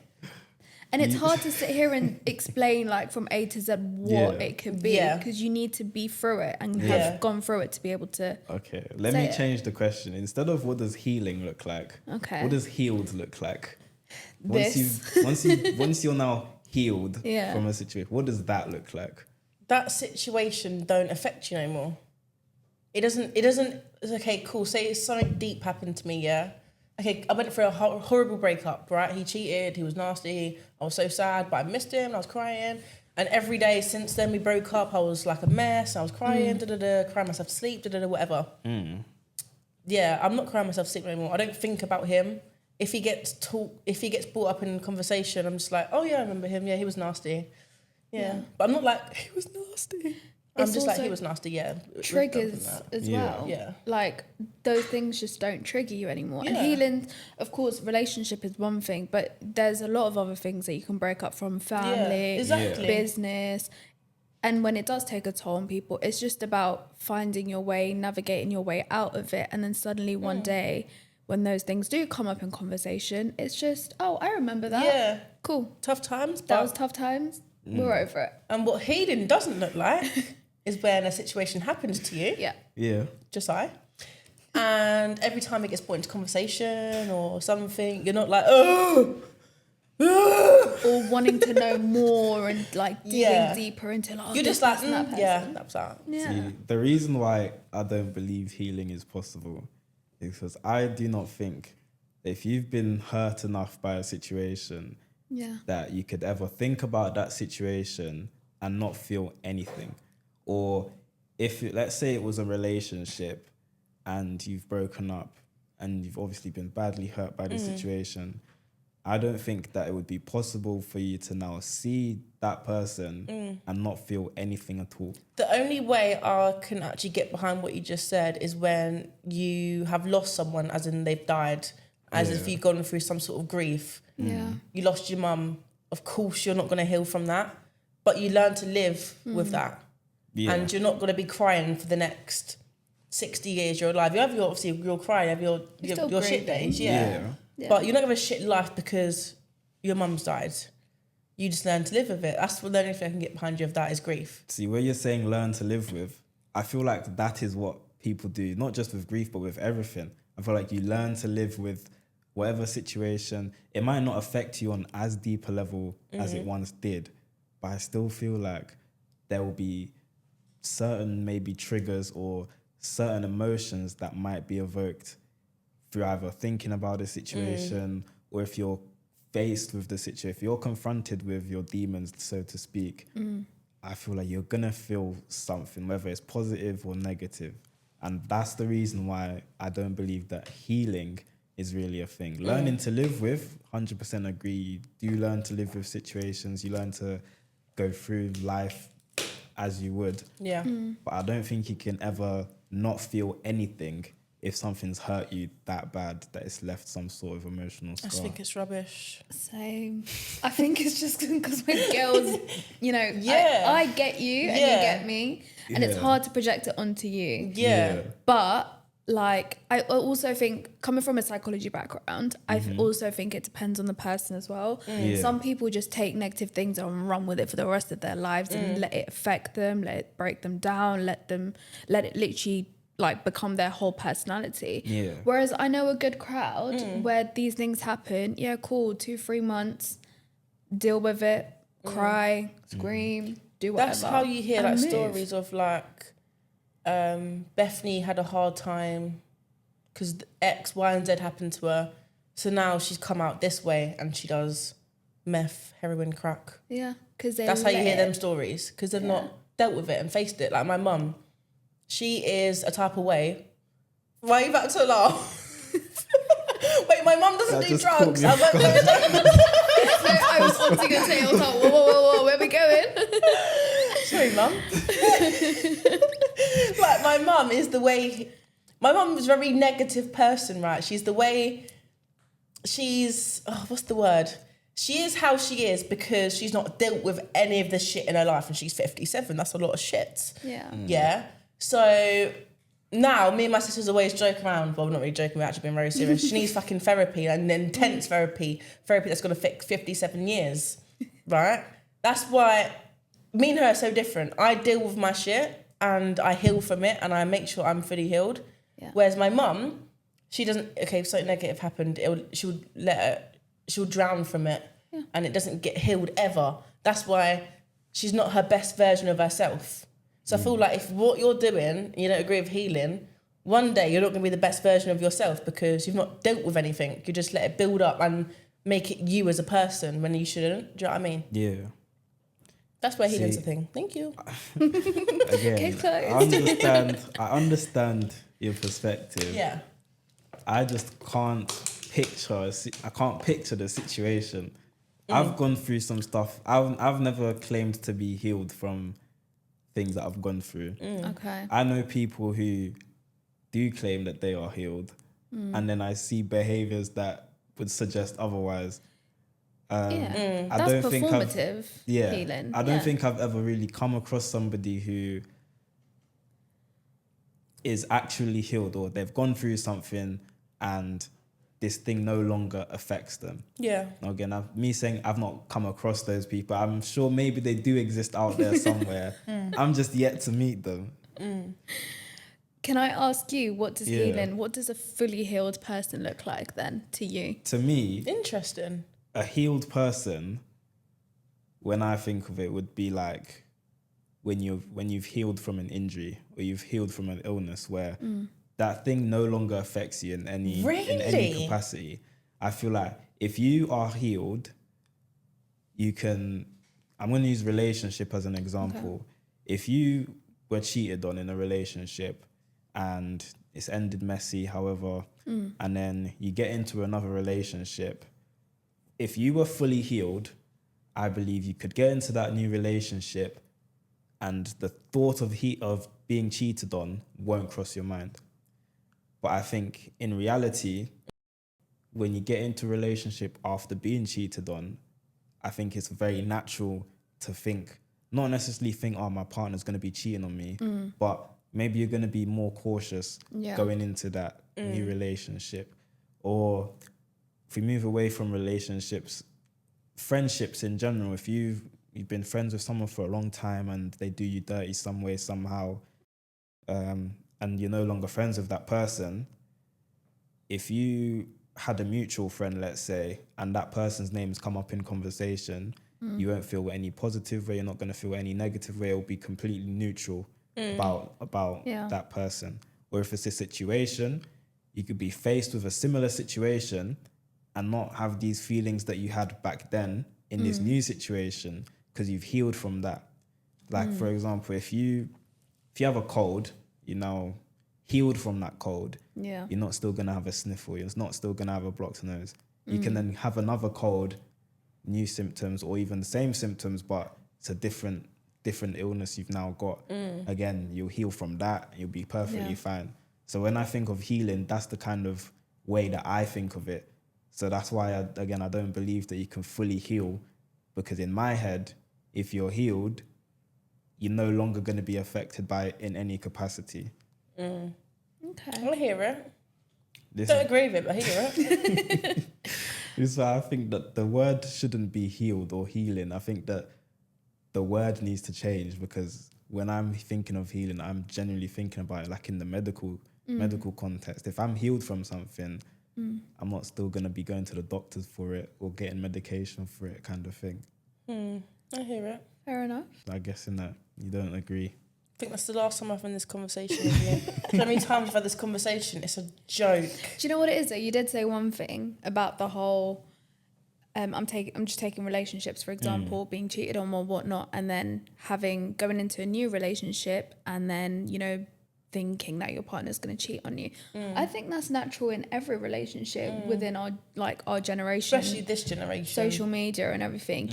And it's hard to sit here and explain like from A to Z what it could be, because you need to be through it and have gone through it to be able to. Okay, let me change the question. Instead of what does healing look like, what does healed look like? Once you're now healed from a situation, what does that look like? That situation don't affect you anymore. It doesn't. It's okay, cool. Say something deep happened to me, yeah. Okay, I went through a horrible breakup, right? He cheated, he was nasty, I was so sad, but I missed him, I was crying. And every day since then we broke up, I was like a mess, I was crying, crying myself to sleep, whatever. Yeah, I'm not crying myself to sleep anymore. I don't think about him. If he gets brought up in conversation, I'm just like, oh yeah, I remember him, yeah, he was nasty. Yeah. But I'm not like, he was nasty. I'm just like, he was nasty, yeah. Triggers as well. Yeah. Like, those things just don't trigger you anymore. And healing, of course, relationship is one thing, but there's a lot of other things that you can break up from: family, business. And when it does take a toll on people, it's just about finding your way, navigating your way out of it. And then suddenly one day, when those things do come up in conversation, it's just, oh, I remember that. Yeah. Cool. Tough times. That was tough times. We're over it. And what healing doesn't look like is when a situation happens to you. Yeah. Just and every time it gets brought into conversation or something, you're not like, oh, or wanting to know more and like digging deeper into like, you're just like, that's that. Yeah. See, the reason why I don't believe healing is possible is because I do not think that if you've been hurt enough by a situation that you could ever think about that situation and not feel anything. Or if, let's say it was a relationship and you've broken up and you've obviously been badly hurt by the situation, I don't think that it would be possible for you to now see that person and not feel anything at all. The only way I can actually get behind what you just said is when you have lost someone, as in they've died, as if you've gone through some sort of grief. Yeah. You lost your mum. Of course, you're not going to heal from that, but you learn to live with that. Yeah. And you're not going to be crying for the next 60 years you're alive. You have you'll cry, you have your shit days, yeah. But you're not going to have a shit life because your mum's died. You just learn to live with it. That's the only thing I can get behind you of that is grief. See, where you're saying learn to live with, I feel like that is what people do, not just with grief, but with everything. I feel like you learn to live with whatever situation. It might not affect you on as deep a level as it once did, but I still feel like there will be certain maybe triggers or certain emotions that might be evoked through either thinking about a situation or if you're faced with the situation, if you're confronted with your demons, so to speak, I feel like you're gonna feel something, whether it's positive or negative. And that's the reason why I don't believe that healing is really a thing. Learning to live with, 100% agree. You do learn to live with situations. You learn to go through life as you would. Yeah. But I don't think you can ever not feel anything if something's hurt you that bad that it's left some sort of emotional scar. I just think it's rubbish. Same. I think it's just because we're girls, you know, I get you and you get me. And it's hard to project it onto you. Yeah. But like, I also think, coming from a psychology background, I also think it depends on the person as well. Some people just take negative things and run with it for the rest of their lives and let it affect them, let it break them down, let it literally like become their whole personality. Yeah. Whereas I know a good crowd where these things happen, cool, 2-3 months, deal with it, cry, scream, do whatever. That's how you hear like move. stories of like Bethany had a hard time because X, Y, and Z happened to her. So now she's come out this way and she does meth, heroin, crack. Yeah, because That's how you hear them stories, because they've not dealt with it and faced it. Like my mum, she is a type of way. Why are you about to laugh? Wait, my mum doesn't do drugs. I was wanting to say, I was like, whoa, where are we going? Sorry, mum. Like my mum is the way. My mum is a very negative person, right? She's the way. She's what's the word? She is how she is because she's not dealt with any of the shit in her life, and she's 57. That's a lot of shit. Yeah. Yeah. So now me and my sisters always joke around. Well, we're not really joking. We're actually being very serious. She needs fucking therapy, and intense therapy that's gonna fix 57 years, right? That's why me and her are so different. I deal with my shit and I heal from it, and I make sure I'm fully healed. Yeah. Whereas my mum, she doesn't. Okay, if something negative happened, she'll drown from it, and it doesn't get healed ever. That's why she's not her best version of herself. So I feel like if what you're doing, you don't agree with healing, one day you're not going to be the best version of yourself because you've not dealt with anything. You just let it build up and make it you as a person when you shouldn't. Do you know what I mean? Yeah. That's where healing's a thing. Thank you. Again, I understand your perspective. Yeah. I just can't picture the situation. I've gone through some stuff. I've never claimed to be healed from things that I've gone through. Okay. I know people who do claim that they are healed, and then I see behaviors that would suggest otherwise. I That's don't think performative healing. I don't think I've ever really come across somebody who is actually healed, or they've gone through something and this thing no longer affects them. Yeah. Again, I've not come across those people. I'm sure maybe they do exist out there somewhere. I'm just yet to meet them. Can I ask you, what does a fully healed person look like then to you? To me, Interesting. a healed person, when I think of it, would be like when you've healed from an injury or you've healed from an illness where that thing no longer affects you in any capacity. I feel like if you are healed, you can. I'm going to use relationship as an example. Okay. If you were cheated on in a relationship and it's ended messy, however, and then you get into another relationship, if you were fully healed, I believe you could get into that new relationship and the thought of being cheated on won't cross your mind. But I think in reality, when you get into a relationship after being cheated on, I think it's very natural to think, not necessarily think, oh, my partner's going to be cheating on me, but maybe you're going to be more cautious going into that new relationship. Or if we move away from relationships, friendships in general, if you've been friends with someone for a long time and they do you dirty some way, somehow, and you're no longer friends with that person, if you had a mutual friend, let's say, and that person's name's come up in conversation, you won't feel any positive way, you're not going to feel any negative way, it'll be completely neutral about that person. Or if it's a situation, you could be faced with a similar situation and not have these feelings that you had back then in this new situation because you've healed from that. Like, for example, if you have a cold, you're now healed from that cold. Yeah. You're not still going to have a sniffle. You're not still going to have a blocked nose. You can then have another cold, new symptoms, or even the same symptoms, but it's a different illness you've now got. Again, you'll heal from that. You'll be perfectly fine. So when I think of healing, that's the kind of way that I think of it. So that's why, I don't believe that you can fully heal, because in my head, if you're healed, you're no longer going to be affected by it in any capacity. Okay. I hear it. Don't agree with it, but I hear it. So I think that the word shouldn't be healed or healing. I think that the word needs to change, because when I'm thinking of healing, I'm genuinely thinking about it like in the medical context. If I'm healed from something, I'm not still going to be going to the doctors for it or getting medication for it, kind of thing. I hear it. Fair enough. I guess in that you don't agree. I think that's the last time I've had this conversation with you. So many times I've had this conversation, it's a joke. Do you know what it is though? You did say one thing about the whole I'm just taking relationships, for example, being cheated on or whatnot, and then going into a new relationship and then, you know, thinking that your partner's going to cheat on you. I think that's natural in every relationship within our generation. Especially this generation. Social media and everything.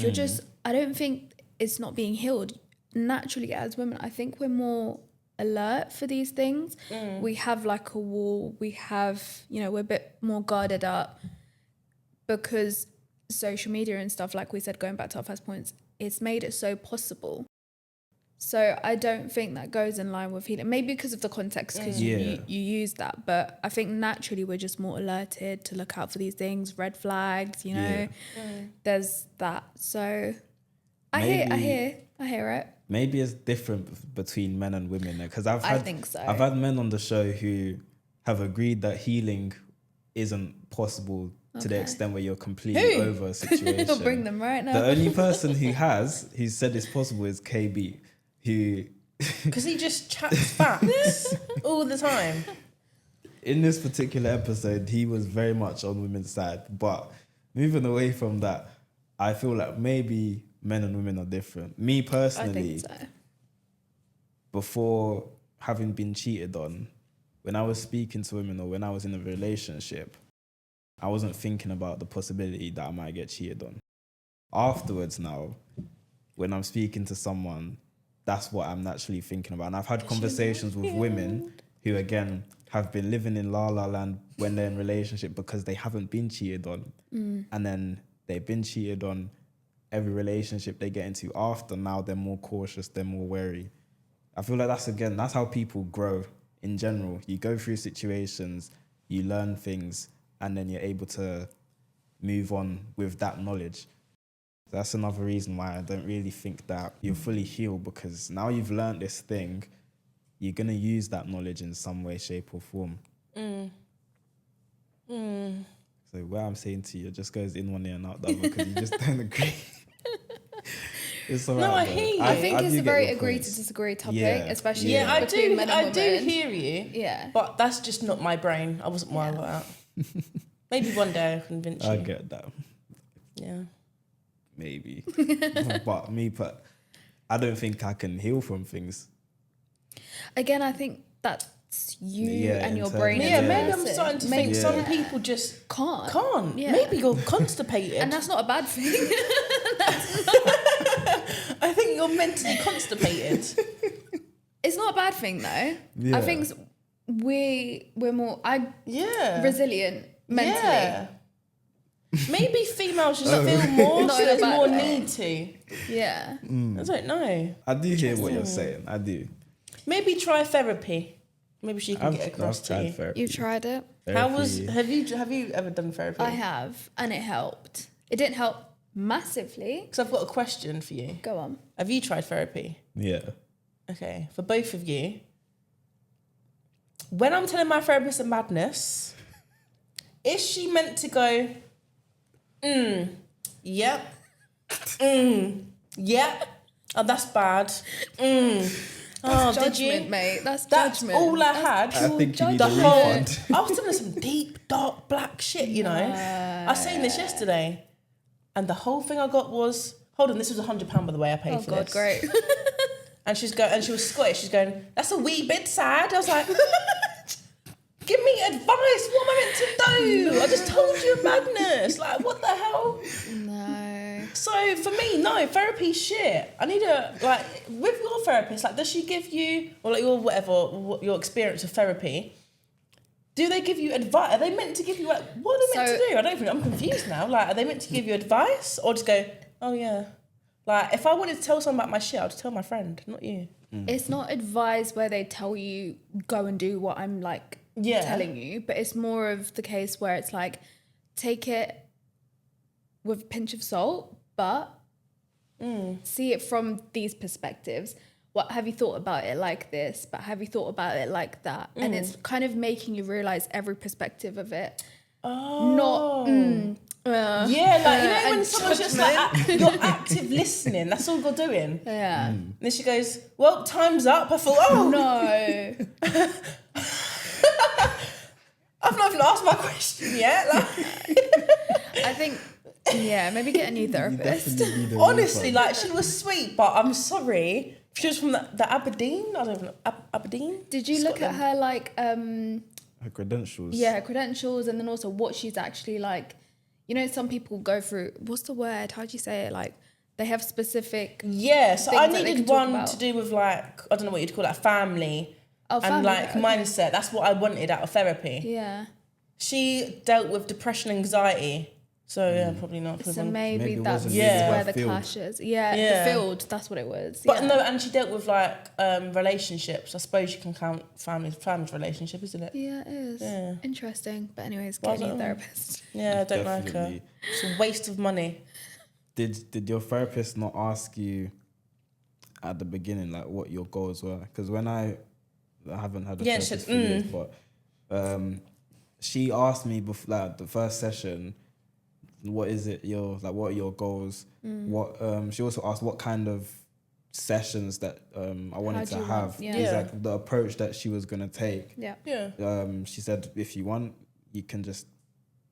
I don't think it's not being healed. Naturally, as women, I think we're more alert for these things. We have like a wall. We have, you know, we're a bit more guarded up because social media and stuff, like we said, going back to our first points, it's made it so possible. So I don't think that goes in line with healing. Maybe because of the context, because you use that. But I think naturally we're just more alerted to look out for these things, red flags, you know. There's that. So I hear it. Maybe it's different between men and women, because I think so. I've had men on the show who have agreed that healing isn't possible to the extent where you're completely over a situation. I'll bring them right now. The only person who said it's possible is KB, who... Because he just chats facts all the time. In this particular episode, he was very much on women's side. But moving away from that, I feel like maybe men and women are different. Me personally, I think so. Before having been cheated on, when I was speaking to women or when I was in a relationship, I wasn't thinking about the possibility that I might get cheated on. Afterwards now, when I'm speaking to someone, that's what I'm naturally thinking about. And I've had conversations with women who, again, have been living in la la land when they're in relationship because they haven't been cheated on. And then they've been cheated on. Every relationship they get into after, now they're more cautious, they're more wary. I feel like that's how people grow in general. You go through situations, you learn things, and then you're able to move on with that knowledge. That's another reason why I don't really think that you're fully healed, because now you've learned this thing, you're going to use that knowledge in some way, shape or form. So what I'm saying to you, it just goes in one ear and out the other because you just don't agree. It's all right. No, I hear you. I think it's a very agree to disagree topic, especially between men and women. I do hear you. Yeah. But that's just not my brain. I wasn't wired like that. Maybe one day I'll convince you. I get that. Yeah. Maybe. But I don't think I can heal from things. Again, I think that's you and your brain. Yeah, maybe I'm starting to think some people just can't. Yeah. Maybe you're constipated. And that's not a bad thing. I think you're mentally constipated. It's not a bad thing though. Yeah. I think we're more resilient mentally. Yeah. Maybe females just feel more, so there's more need to. Yeah. I don't know. I do hear what you're saying. I do. Maybe try therapy. Maybe she can get across to you. Therapy. You've tried it? Therapy. Have you ever done therapy? I have, and it helped. It didn't help massively. Because I've got a question for you. Go on. Have you tried therapy? Yeah. Okay, for both of you. When I'm telling my therapist a madness, is she meant to go, yep, yep, oh, that's bad, That's did judgment, you? Mate. That's judgment. All I had. I think you need the a whole. refund. I was telling some deep, dark, black shit, you know. I was saying this yesterday, and the whole thing I got was, hold on, this was £100 by the way I paid for this. Oh God, great. And and she was Scottish. She's going, that's a wee bit sad. I was like, give me advice. What am I meant to do? I just told you a madness. Like, what the hell? No. So for me, no, therapy's shit. I need with your therapist, like, does she give you, or like your experience of therapy, do they give you advice? Are they meant to give you, what are they meant to do? I don't think, I'm confused now. Like, are they meant to give you advice or just go, oh yeah. Like, if I wanted to tell someone about my shit, I'll just tell my friend, not you. It's not advice where they tell you, go and do what I'm like telling you, but it's more of the case where it's like, take it with a pinch of salt, but see it from these perspectives. What have you thought about it like this? But have you thought about it like that? And it's kind of making you realize every perspective of it. Oh. Not like, you know when someone's just like, you're active listening, that's all you're doing. Yeah. And then she goes, well, time's up. I thought, oh. No. I've not even asked my question yet. Like. I think Yeah, maybe get a new You therapist. definitely need a Honestly, refund. like, she was sweet, but I'm sorry. She was from the Aberdeen. I don't know. Aberdeen? Did you look at Scotland. her, like, Her credentials. yeah, her credentials, and then also what she's actually like? You know, some people go through, what's the word? How do you say it? Like, they have specific. Yeah, so I things that they needed can talk one about. to do with, like, I don't know what you'd call that, family. Oh, and family, like okay. mindset. That's what I wanted out of therapy. Yeah. She dealt with depression, anxiety. So yeah, probably not. So Maybe maybe it that's wasn't really where her the field. clash is. Yeah, Yeah. the field, that's what it was. But yeah. no, and she dealt with like relationships. I suppose you can count family's relationship, isn't it? Yeah, it is. Yeah. Interesting. But anyways, Well, get a new I don't- therapist. Yeah, I don't like her. Definitely. It's a waste of money. Did your therapist not ask you at the beginning like what your goals were? Because when I haven't had a Yeah, therapist she- for years, but she asked me before like the first session, what is it what are your goals? What she also asked what kind of sessions that I wanted do to you have. want- yeah. It's Yeah. like the approach that she was gonna take. Yeah. Yeah. She said if you want, you can just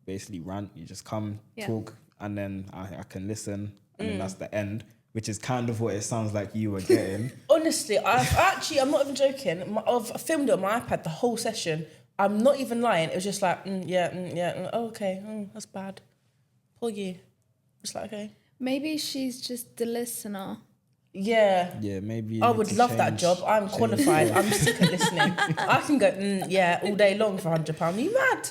basically rant. You just come Yeah. talk, and then I can listen, and then that's the end. Which is kind of what it sounds like you were getting. Honestly, I'm not even joking. I've filmed it on my iPad the whole session. I'm not even lying. It was just like, oh, okay, that's bad. Poor you. It's like, okay. Maybe she's just the listener. Yeah. Yeah, maybe. you I need would to love that change- job. I'm change qualified. your- I'm sick of listening. I can go, yeah, all day long for £100. Are you mad?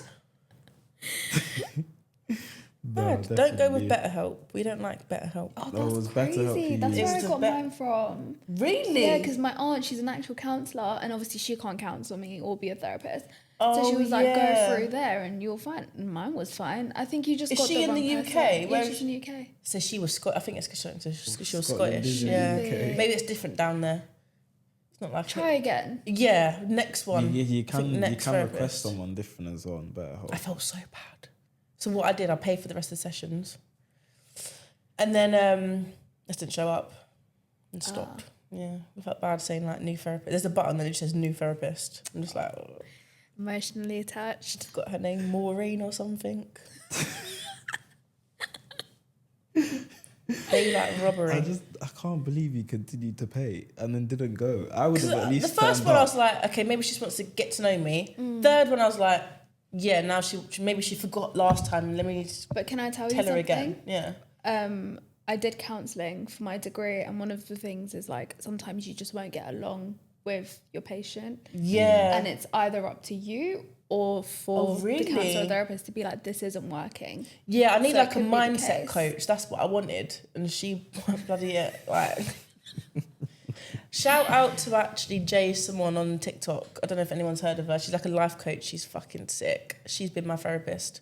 No, Mad. Don't go with definitely. BetterHelp. We don't like BetterHelp. Oh, No, it was that's better help crazy. you That's use. where I It's got the mine from. Really? Yeah, because my aunt, she's an actual counsellor, and obviously she can't counsel me or be a therapist. So she Oh, was like, yeah. go through there and you'll find. And mine was fine. I think you just Is got she the in wrong the person. UK? Yeah, Where she's is in the UK. So she was I think it's because she was Scotland Scottish. is in the Yeah. UK. Maybe it's different down there. It's not like Try again. Yeah, next one. You I think can next request therapist. someone different as well. And BetterHelp. I felt so bad. So what I did, I paid for the rest of the sessions. And then this didn't show up and stopped. Yeah, I felt bad saying like new therapist. There's a button that just says new therapist. I'm just like, oh, Emotionally attached. got her name Maureen or something. Daylight robbery. I can't believe you continued to pay and then didn't go. I would have at least. The first turned one I up. was like, okay, maybe she just wants to get to know me. Third one I was like, yeah, now maybe she forgot last time. Let me But can I tell you tell her something? again. Yeah. I did counselling for my degree, and one of the things is like sometimes you just won't get along with your patient. Yeah. And it's either up to you or for the really? counsellor or therapist to be like, this isn't working. Yeah, I need So it like a could be the mindset case. coach. That's what I wanted. And she bloody like shout out to actually Jay someone on TikTok. I don't know if anyone's heard of her. She's like a life coach. She's fucking sick. She's been my therapist.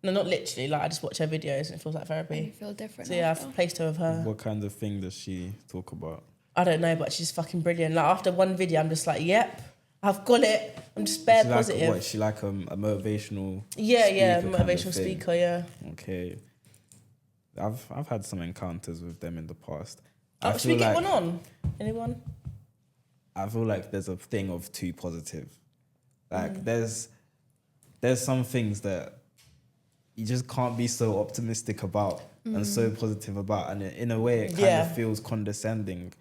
No, not literally, like I just watch her videos and it feels like And therapy. you feel different. So yeah, after. I've placed her with her. What kind of thing does she talk about? I don't know, but she's fucking brilliant. Like after one video, I'm just like, yep, I've got it. I'm just bare She positive. Like, what? She like a motivational. Yeah, speaker kind of motivational thing? speaker, yeah. Okay. I've had some encounters with them in the past. Oh, I should we feel get like- one on? Anyone? I feel like there's a thing of too positive. Like there's some things that you just can't be so optimistic about and so positive about, and in a way it kind Yeah. of feels condescending.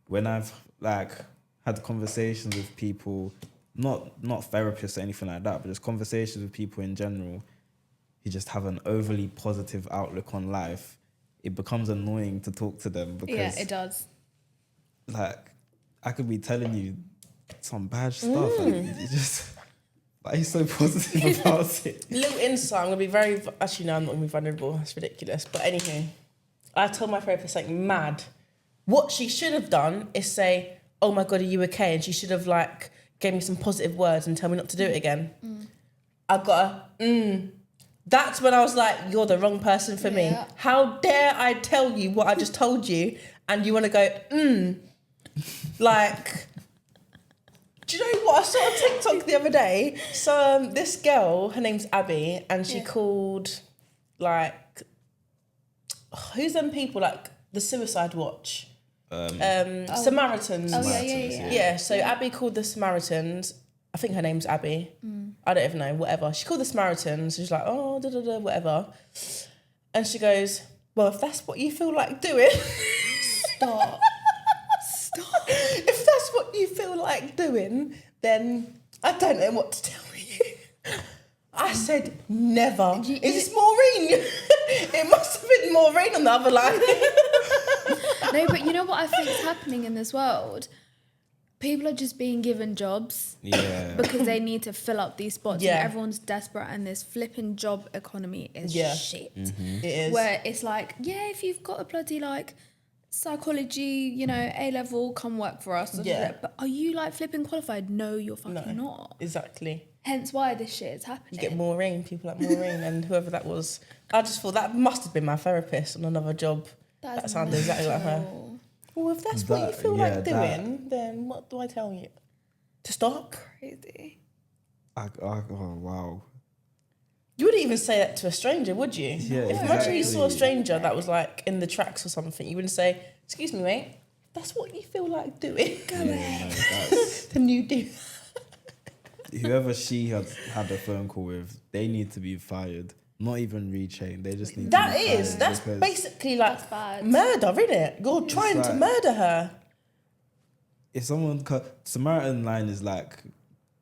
When I've like had conversations with people, not therapists or anything like that, but just conversations with people in general who just have an overly positive outlook on life, it becomes annoying to talk to them because Yeah, it does. like I could be telling you some bad stuff and you just like you're so positive about it. Little insight, I'm gonna be very. Actually, no, I'm not gonna be vulnerable. That's ridiculous. But anywho, I told my therapist like mad. What she should have done is say, "Oh my god, are you okay?" And she should have like gave me some positive words and tell me not to do it again. I got a. That's when I was like, "You're the wrong person for me. Yeah. How dare I tell you what I just told you, and you want to go like." Do you know what? I saw a TikTok the other day. So this girl, her name's Abby, and she called like who's them people like the Suicide Watch, Samaritans. Oh, yeah. Yeah. So Abby called the Samaritans. I think her name's Abby. I don't even know. Whatever. She called the Samaritans. She's like, oh, whatever. And she goes, well, if that's what you feel like doing. Stop. If that's what you feel like doing, then I don't know what to tell you. I said, never. Is this Maureen? It must have been Maureen on the other line. No, but you know what I think is happening in this world? People are just being given jobs because they need to fill up these spots, and everyone's desperate, and this flipping job economy is shit. It is. Where it's like, if you've got a bloody like psychology, A-level, come work for us. But are you like flipping qualified? No, you're fucking not. Exactly. Hence why this shit is happening. You get Maureen, people like Maureen and whoever that was. I just thought that must have been my therapist on another job. That sounded exactly like her. Well, if that's what you feel like doing, then what do I tell you? To stop? Crazy. Oh, wow. You wouldn't even say that to a stranger, would you? Yeah, Imagine you saw a stranger that was like in the tracks or something. You wouldn't say, excuse me, mate, that's what you feel like doing. Go away. Then you do. Whoever she had a phone call with, they need to be fired. Not even retrained. They just need to be fired. That's basically like murder, isn't it? You're trying to murder her. If someone, Samaritan line is like,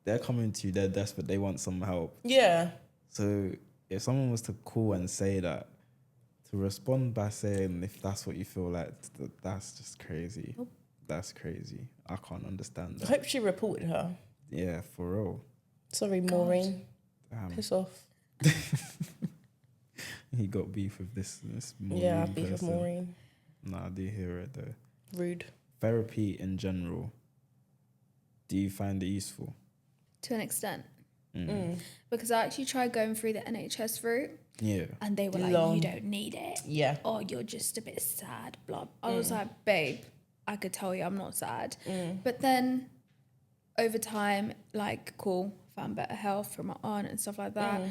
they're coming to you, they're desperate, they want some help. Yeah. So if someone was to call and say that, to respond by saying, if that's what you feel like, that's just crazy. Nope. That's crazy. I can't understand that. I hope she reported her. Yeah, for real. Sorry, Maureen. Piss off. He got beef with this Maureen. Yeah, beef with Maureen. Nah, I do hear it though. Rude. Therapy in general, do you find it useful? To an extent. Because I actually tried going through the NHS route. Yeah. And they were like, you don't need it. Yeah. Or you're just a bit sad, blah. I was like, babe, I could tell you I'm not sad. But then over time, like, found better health from my aunt and stuff like that.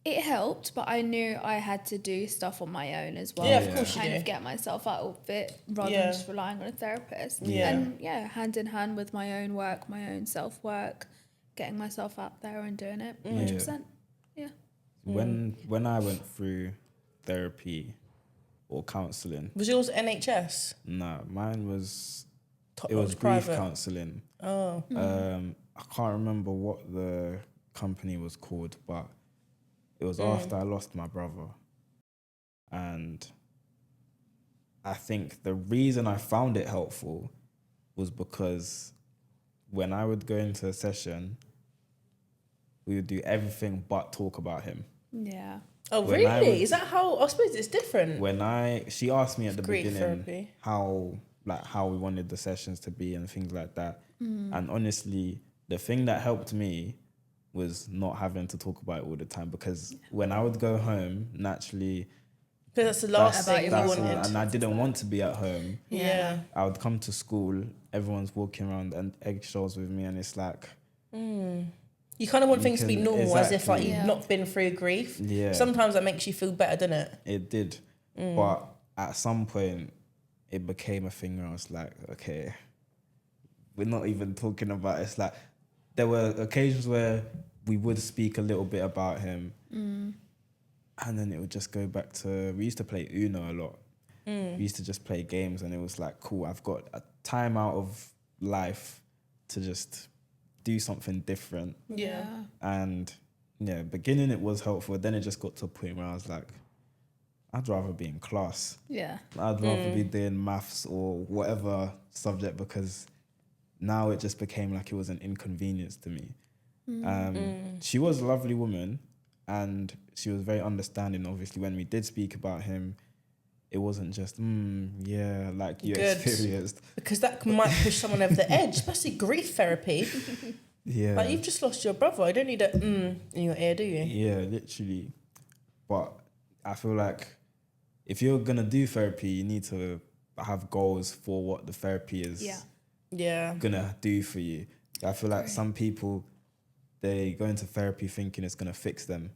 It helped, but I knew I had to do stuff on my own as well. Yeah, of course you kind do. of get myself out of it rather than just relying on a therapist. Yeah. And hand in hand with my own work, my own self-work, getting myself out there and doing it 100%. Yeah. When I went through therapy or counselling. Was yours NHS? No, mine was... It was grief private. counselling. Oh. I can't remember what the company was called, but it was after I lost my brother. And I think the reason I found it helpful was because when I would go into a session, we would do everything but talk about him. Yeah. Oh, really? Is that how... I suppose it's different. She asked me at the grief beginning therapy. how we wanted the sessions to be and things like that. And honestly, the thing that helped me was not having to talk about it all the time, because when I would go home, naturally... Because that's the last thing you wanted. And I didn't want to be at home. Yeah. I would come to school, everyone's walking around and eggshells with me, and it's like... You kind of want things to be normal, as if like you've not been through grief. Yeah. Sometimes that makes you feel better, doesn't it? It did. But at some point, it became a thing where I was like, okay, we're not even talking about it. It's like, there were occasions where we would speak a little bit about him, and then it would just go back to, we used to play Uno a lot. We used to just play games, and it was like, cool, I've got a time out of life to just do something different. Yeah. And beginning it was helpful. Then it just got to a point where I was like, I'd rather be in class. Yeah. I'd rather be doing maths or whatever subject, because now it just became like it was an inconvenience to me. She was a lovely woman, and she was very understanding. Obviously, when we did speak about him, it wasn't just, like you experienced. Because that might push someone over the edge, especially grief therapy. Yeah. Like, you've just lost your brother. You don't need a in your ear, do you? Yeah, literally. But I feel like if you're going to do therapy, you need to have goals for what the therapy is going to do for you. I feel like some people, they go into therapy thinking it's going to fix them.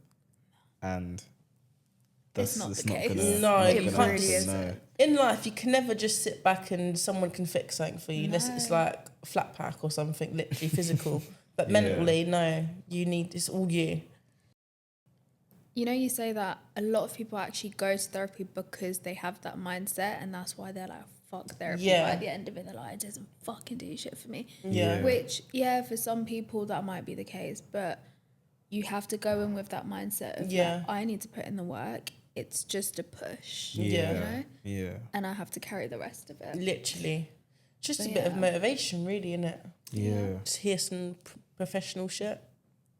And it's not the case. It really isn't. In life, you can never just sit back and someone can fix something for you. Unless it's like a flat pack or something, literally physical. But mentally, no. It's all you. you know, you say that a lot of people actually go to therapy because they have that mindset, and that's why they're like, fuck therapy. Yeah. But at the end of it, they're like, it doesn't fucking do shit for me. Yeah. Which, for some people that might be the case, but you have to go in with that mindset of like, I need to put in the work. It's just a push. Yeah. You know? Yeah. And I have to carry the rest of it. Literally. Just But a bit of motivation, really, innit? Yeah. Just hear some professional shit.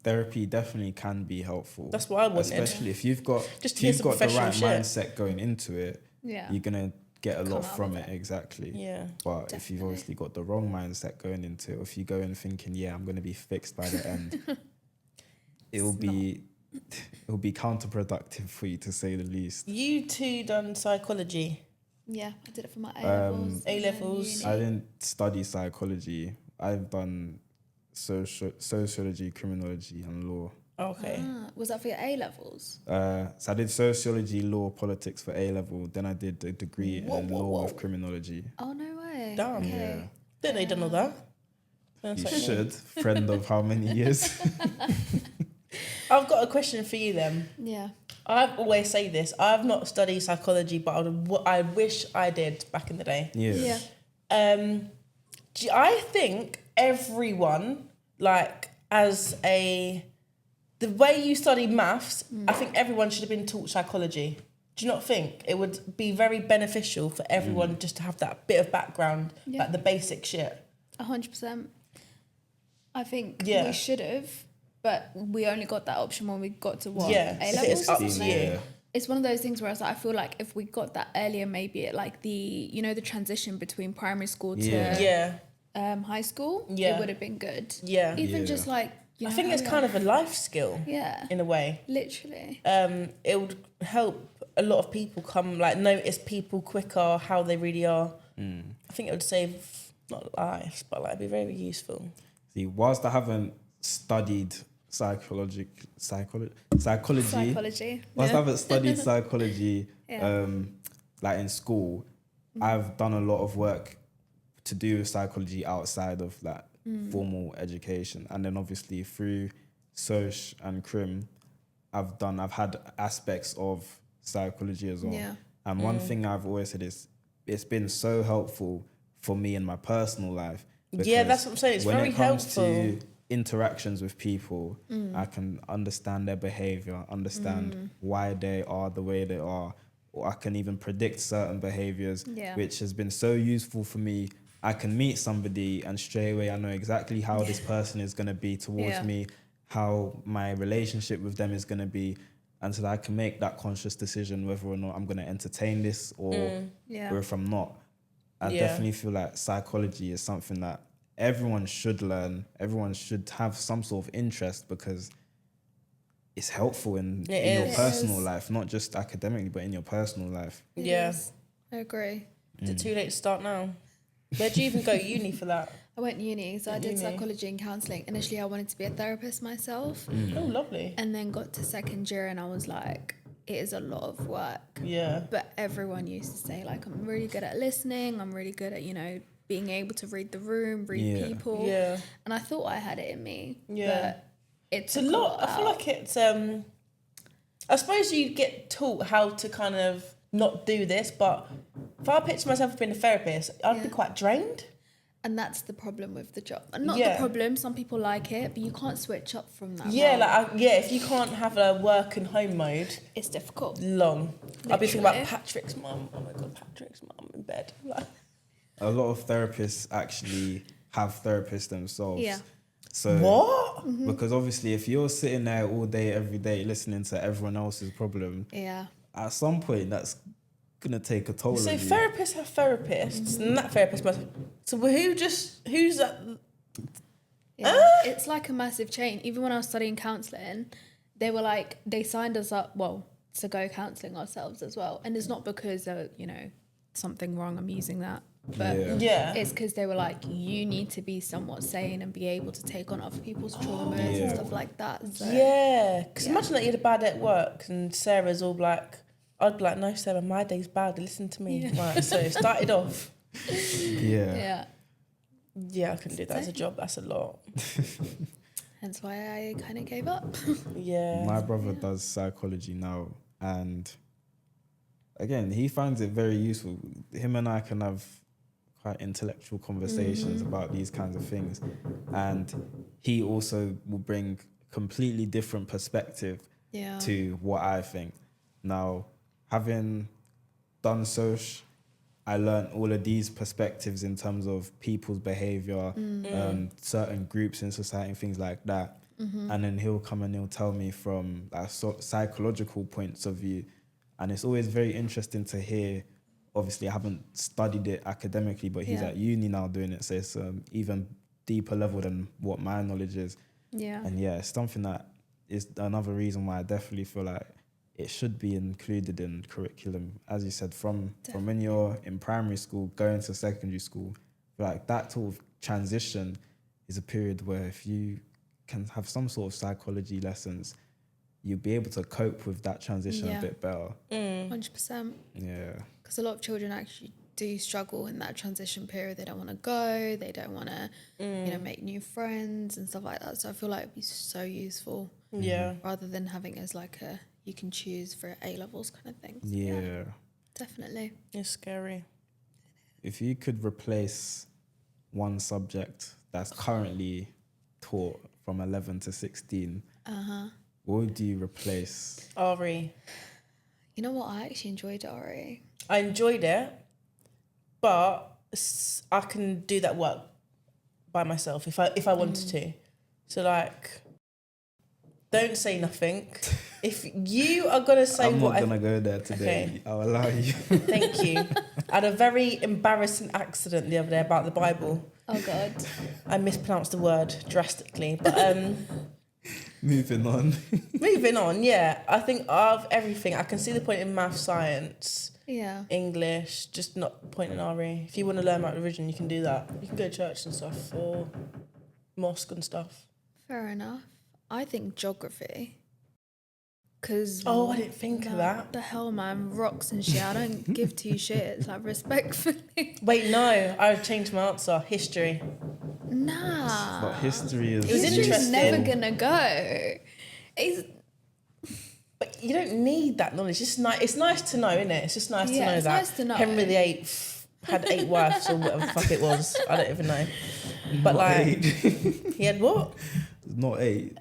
Therapy definitely can be helpful. That's what I wanted. Especially if you've got Just if you've got the professional right shit. mindset going into it, you're gonna get a lot from it. Exactly. Yeah. But if you've obviously got the wrong mindset going into it, or if you go in thinking, I'm gonna be fixed by the end, it'll be counterproductive for you, to say the least. You two done psychology? Yeah, I did it for my A-levels. A-levels. I didn't study psychology. I've done sociology, criminology, and law. Okay. Was that for your A-levels? So I did sociology, law, politics for A level. Then I did a degree in law with criminology. Oh, no way. Damn. Okay. Didn't know you done all that? You should. Friend of how many years? I've got a question for you then. Yeah. I always say this. I've not studied psychology, but I wish I did back in the day. Yeah. I think everyone, like, the way you study maths, I think everyone should have been taught psychology. Do you not think it would be very beneficial for everyone just to have that bit of background, like the basic shit? 100%. I think we should have, but we only got that option when we got to what? A-levels? It's up to you. It's one of those things where I feel like if we got that earlier, maybe at like the transition between primary school to high school, it would have been good. Yeah. Even just like, I think it's kind of a life skill. Yeah. In a way. Literally. It would help a lot of people notice people quicker, how they really are. I think it would save, not lives, but like it'd be very useful. See, whilst I haven't studied psychology. Whilst I haven't studied psychology, like in school, I've done a lot of work to do with psychology outside of that formal education, and then obviously through Soc and Crim, I've had aspects of psychology as well. Yeah. And one thing I've always said is it's been so helpful for me in my personal life. Yeah, that's what I'm saying. It's very helpful. When it comes to interactions with people, I can understand their behavior, understand why they are the way they are, or I can even predict certain behaviors, which has been so useful for me. I can meet somebody and straight away I know exactly how this person is going to be towards me, how my relationship with them is going to be, and so that I can make that conscious decision whether or not I'm going to entertain this or if I'm not. I definitely feel like psychology is something that everyone should learn. Everyone should have some sort of interest because it's helpful in your personal life, not just academically, but in your personal life. Yeah. I agree. Is it too late to start now? Where'd you even go uni for that? I went uni, so I did psychology and counselling. Initially, I wanted to be a therapist myself. Oh, lovely. And then got to second year and I was like, it is a lot of work. Yeah. But everyone used to say, like, I'm really good at listening. I'm really good at, being able to read the room, read people. Yeah. And I thought I had it in me. Yeah. But it's a lot. I feel like it's, I suppose you get taught how to kind of not do this, but if I picture myself as being a therapist, I'd be quite drained. And that's the problem with the job. And not the problem, some people like it, but you can't switch up from that. Yeah, if you can't have a work and home mode, it's difficult. Long. I'll be thinking about Patrick's mum. Oh my God, Patrick's mum in bed. A lot of therapists actually have therapists themselves. Yeah. So what? Because obviously if you're sitting there all day, every day, listening to everyone else's problem, at some point that's gonna take a toll on you. So therapists have therapists, and that therapist must. So who's that? Yeah, it's like a massive chain. Even when I was studying counselling, they were like, they signed us up, to go counselling ourselves as well. And it's not because there, something wrong, I'm using that. But it's because they were like, you need to be somewhat sane and be able to take on other people's traumas and stuff like that. So, because imagine that you had a bad day at work and Sarah's all like, I'd be like, no, Sarah, my day's bad. Listen to me. Right, so it started off. Yeah, I couldn't do that as a job. That's a lot. Hence why I kind of gave up. Yeah. My brother does psychology now, and again, he finds it very useful. Him and I can have quite intellectual conversations about these kinds of things, and he also will bring completely different perspective to what I think. Now, having done social, I learned all of these perspectives in terms of people's behavior, certain groups in society, things like that. And then he'll come and he'll tell me from psychological points of view. And it's always very interesting to hear. Obviously, I haven't studied it academically, but he's at uni now doing it. So it's even deeper level than what my knowledge is. Yeah. And yeah, it's something that is another reason why I definitely feel like it should be included in curriculum. As you said, from when you're in primary school, going to secondary school, like that sort of transition is a period where if you can have some sort of psychology lessons, you'll be able to cope with that transition a bit better. 100%. Yeah. Because a lot of children actually do struggle in that transition period. They don't want to go, they don't want to, make new friends and stuff like that. So I feel like it'd be so useful. Yeah. Rather than having it as like a, you can choose for A-levels kind of thing. So Yeah. Definitely. It's scary. If you could replace one subject that's currently taught from 11 to 16, what would you replace? RE. You know what? I actually enjoyed RE. I enjoyed it, but I can do that work by myself if I wanted to. So like, don't say nothing. If you are gonna say I'm what not gonna go there today. Okay. I'll allow you. Thank you. I had a very embarrassing accident the other day about the Bible. Oh God. I mispronounced the word drastically, but Moving on. moving on. Yeah, I think of everything. I can see the point in math, science, Yeah. English, just not point in RE. If you want to learn about religion, you can do that. You can go to church and stuff or mosque and stuff. Fair enough. I think geography. Because Oh, I didn't think of that. The hell, man, rocks and shit. I don't give two shits. Like, respectfully. Wait, no, I've changed my answer. History. Nah. But history is. It was History's interesting. never gonna go. It's But you don't need that knowledge. It's nice to know, isn't it? It's just nice to know it's that nice to know. Henry VIII had 8 wives or whatever the fuck it was. I don't even know. But like, he had what? Not 8.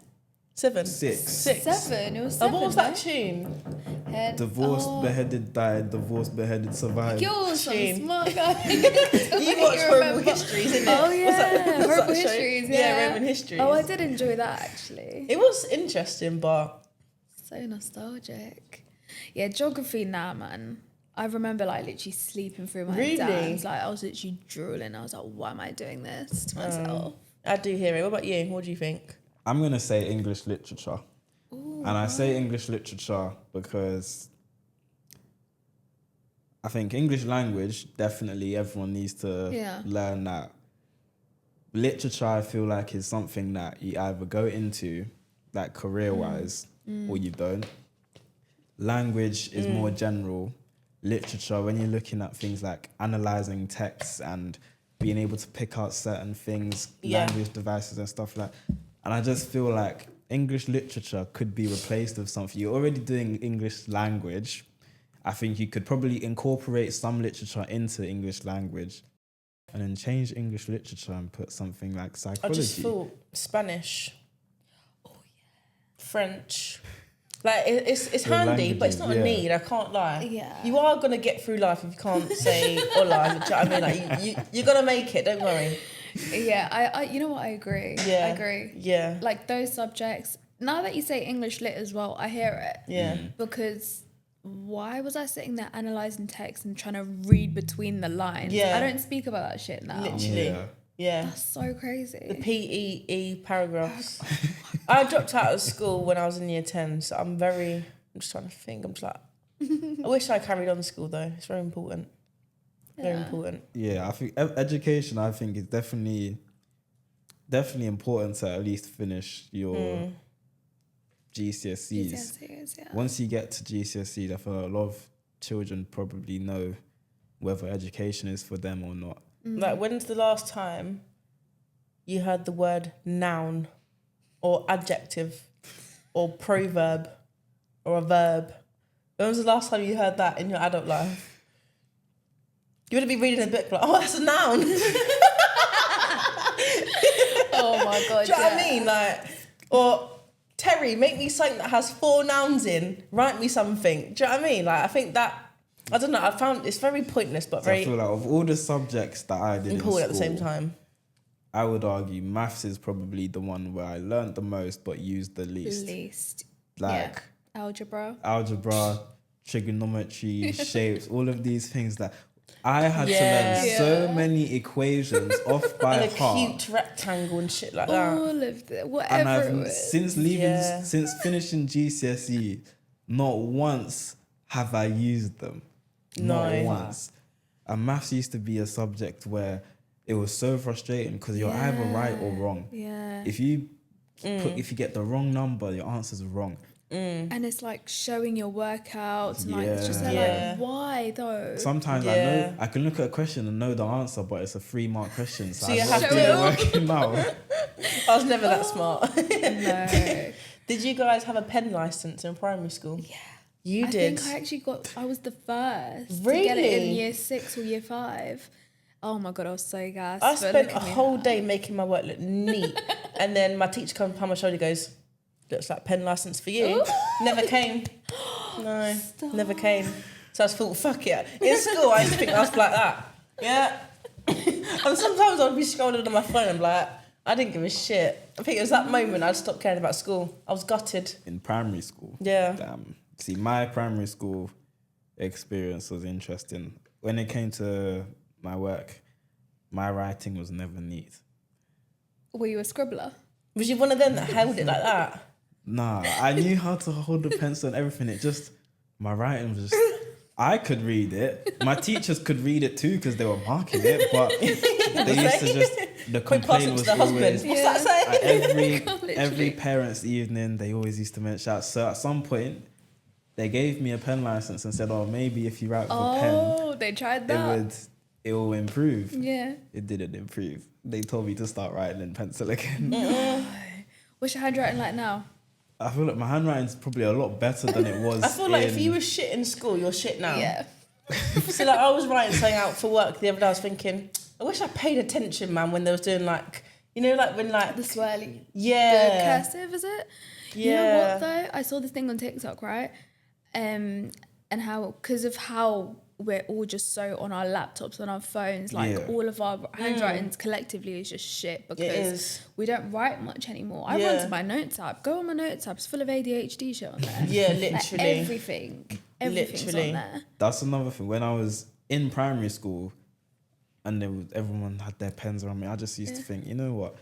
7? 6. 6. 7. It was Oh, 7. what was that tune? Head. Divorced, beheaded, died. Divorced, beheaded, survived. You're some Tune. smart guy. You watch Horrible Histories, didn't it? Oh yeah, What's that Horrible show? Histories. Yeah, Roman Histories. Oh, I did enjoy that actually. It was interesting, but So nostalgic. Yeah, geography now, man. I remember like literally sleeping through my Really? exams. Like I was literally drooling. I was like, why am I doing this to myself? I do hear it. What about you? What do you think? I'm going to say English literature. And I say English literature because I think English language, definitely everyone needs to learn that. Literature, I feel like, is something that you either go into, like career-wise, or you don't. Language is more general. Literature, when you're looking at things like analysing texts and being able to pick out certain things, language devices and stuff like that. And I just feel like English literature could be replaced with something. You're already doing English language. I think you could probably incorporate some literature into English language and then change English literature and put something like psychology. I just thought Spanish. Oh yeah. French. Like it's handy, but it's not a need. I can't lie. Yeah. You are gonna get through life if you can't say hola. Do you know what I mean? Like you're gonna make it. Don't worry. Yeah, I you know what, I agree. Yeah. I agree. Yeah. Like those subjects, now that you say English lit as well, I hear it. Yeah. Because why was I sitting there analysing text and trying to read between the lines? Yeah. I don't speak about that shit now. Literally. Yeah. That's so crazy. The PEE paragraphs. I dropped out of school when I was in year 10, so I'm just trying to think. I'm just like, I wish I carried on school though. It's very important. Very important. Yeah, I think education, I think, is definitely important to at least finish your GCSEs. GCSEs, yeah. Once you get to GCSEs, I feel like a lot of children probably know whether education is for them or not. Like, when's the last time you heard the word noun or adjective or proverb or a verb? When was the last time you heard that in your adult life? You wouldn't be reading a book like, oh, that's a noun. Oh my God. Do you know what I mean? Like, or Terry, make me something that has 4 nouns in. Write me something. Do you know what I mean? Like, I think that, I don't know, I found it's very pointless, but very I feel like of all the subjects that I did in important school, at the same time. I would argue maths is probably the one where I learned the most but used the least. Like algebra, trigonometry, shapes, all of these things that I had to learn so many equations off by and heart. And a cute rectangle and shit like that. All of the, whatever And since finishing GCSE, not once have I used them. Not once. And maths used to be a subject where it was so frustrating because you're either right or wrong. Yeah. If you get the wrong number, your answer's wrong. And it's like showing your workouts and like it's just like, why though? Sometimes I know I can look at a question and know the answer, but it's a 3-mark question, so you I have have to to do it working out. I was never that smart. No. Did you guys have a pen license in primary school? Yeah. You did? I think I was the first Really? to get it in year 6 or year 5. Oh my God, I was so gassed. I spent a whole day making my work look neat. And then my teacher comes behind my shoulder and goes, looks like pen license for you. Never came. No, never came. So I thought, fuck it. In school, I used to think I was like that. Yeah. And sometimes I'd be scrolling on my phone and be like, I didn't give a shit. I think it was that moment I stopped caring about school. I was gutted. In primary school? Yeah. Damn. See, my primary school experience was interesting. When it came to my work, my writing was never neat. Were you a scribbler? Was you one of them that held it like that? Nah, I knew how to hold the pencil and everything. It just, my writing was just, I could read it. My teachers could read it too because they were marking it, but they used to just, the complaint was always, What's that say? every parents' evening, they always used to mention that. So at some point, they gave me a pen license and said, oh, maybe if you write with a pen. Oh, they tried that. It will improve. Yeah. It didn't improve. They told me to start writing in pencil again. What's your handwriting like now? I feel like my handwriting's probably a lot better than it was. I feel like if you were shit in school, you're shit now. Yeah. So like I was writing something out for work the other day, I was thinking, I wish I paid attention, man, when they was doing like, you know, like when like... The swirly. Yeah. The cursive, is it? Yeah. You know what though? I saw this thing on TikTok, right? And how, because of how we're all just so on our laptops, on our phones, like all of our handwritings collectively is just shit because we don't write much anymore. I run to my notes app. Go on my notes app. It's full of ADHD shit on there. Yeah, literally. Like everything's on there. That's another thing. When I was in primary school and everyone had their pens around me, I just used to think, you know what?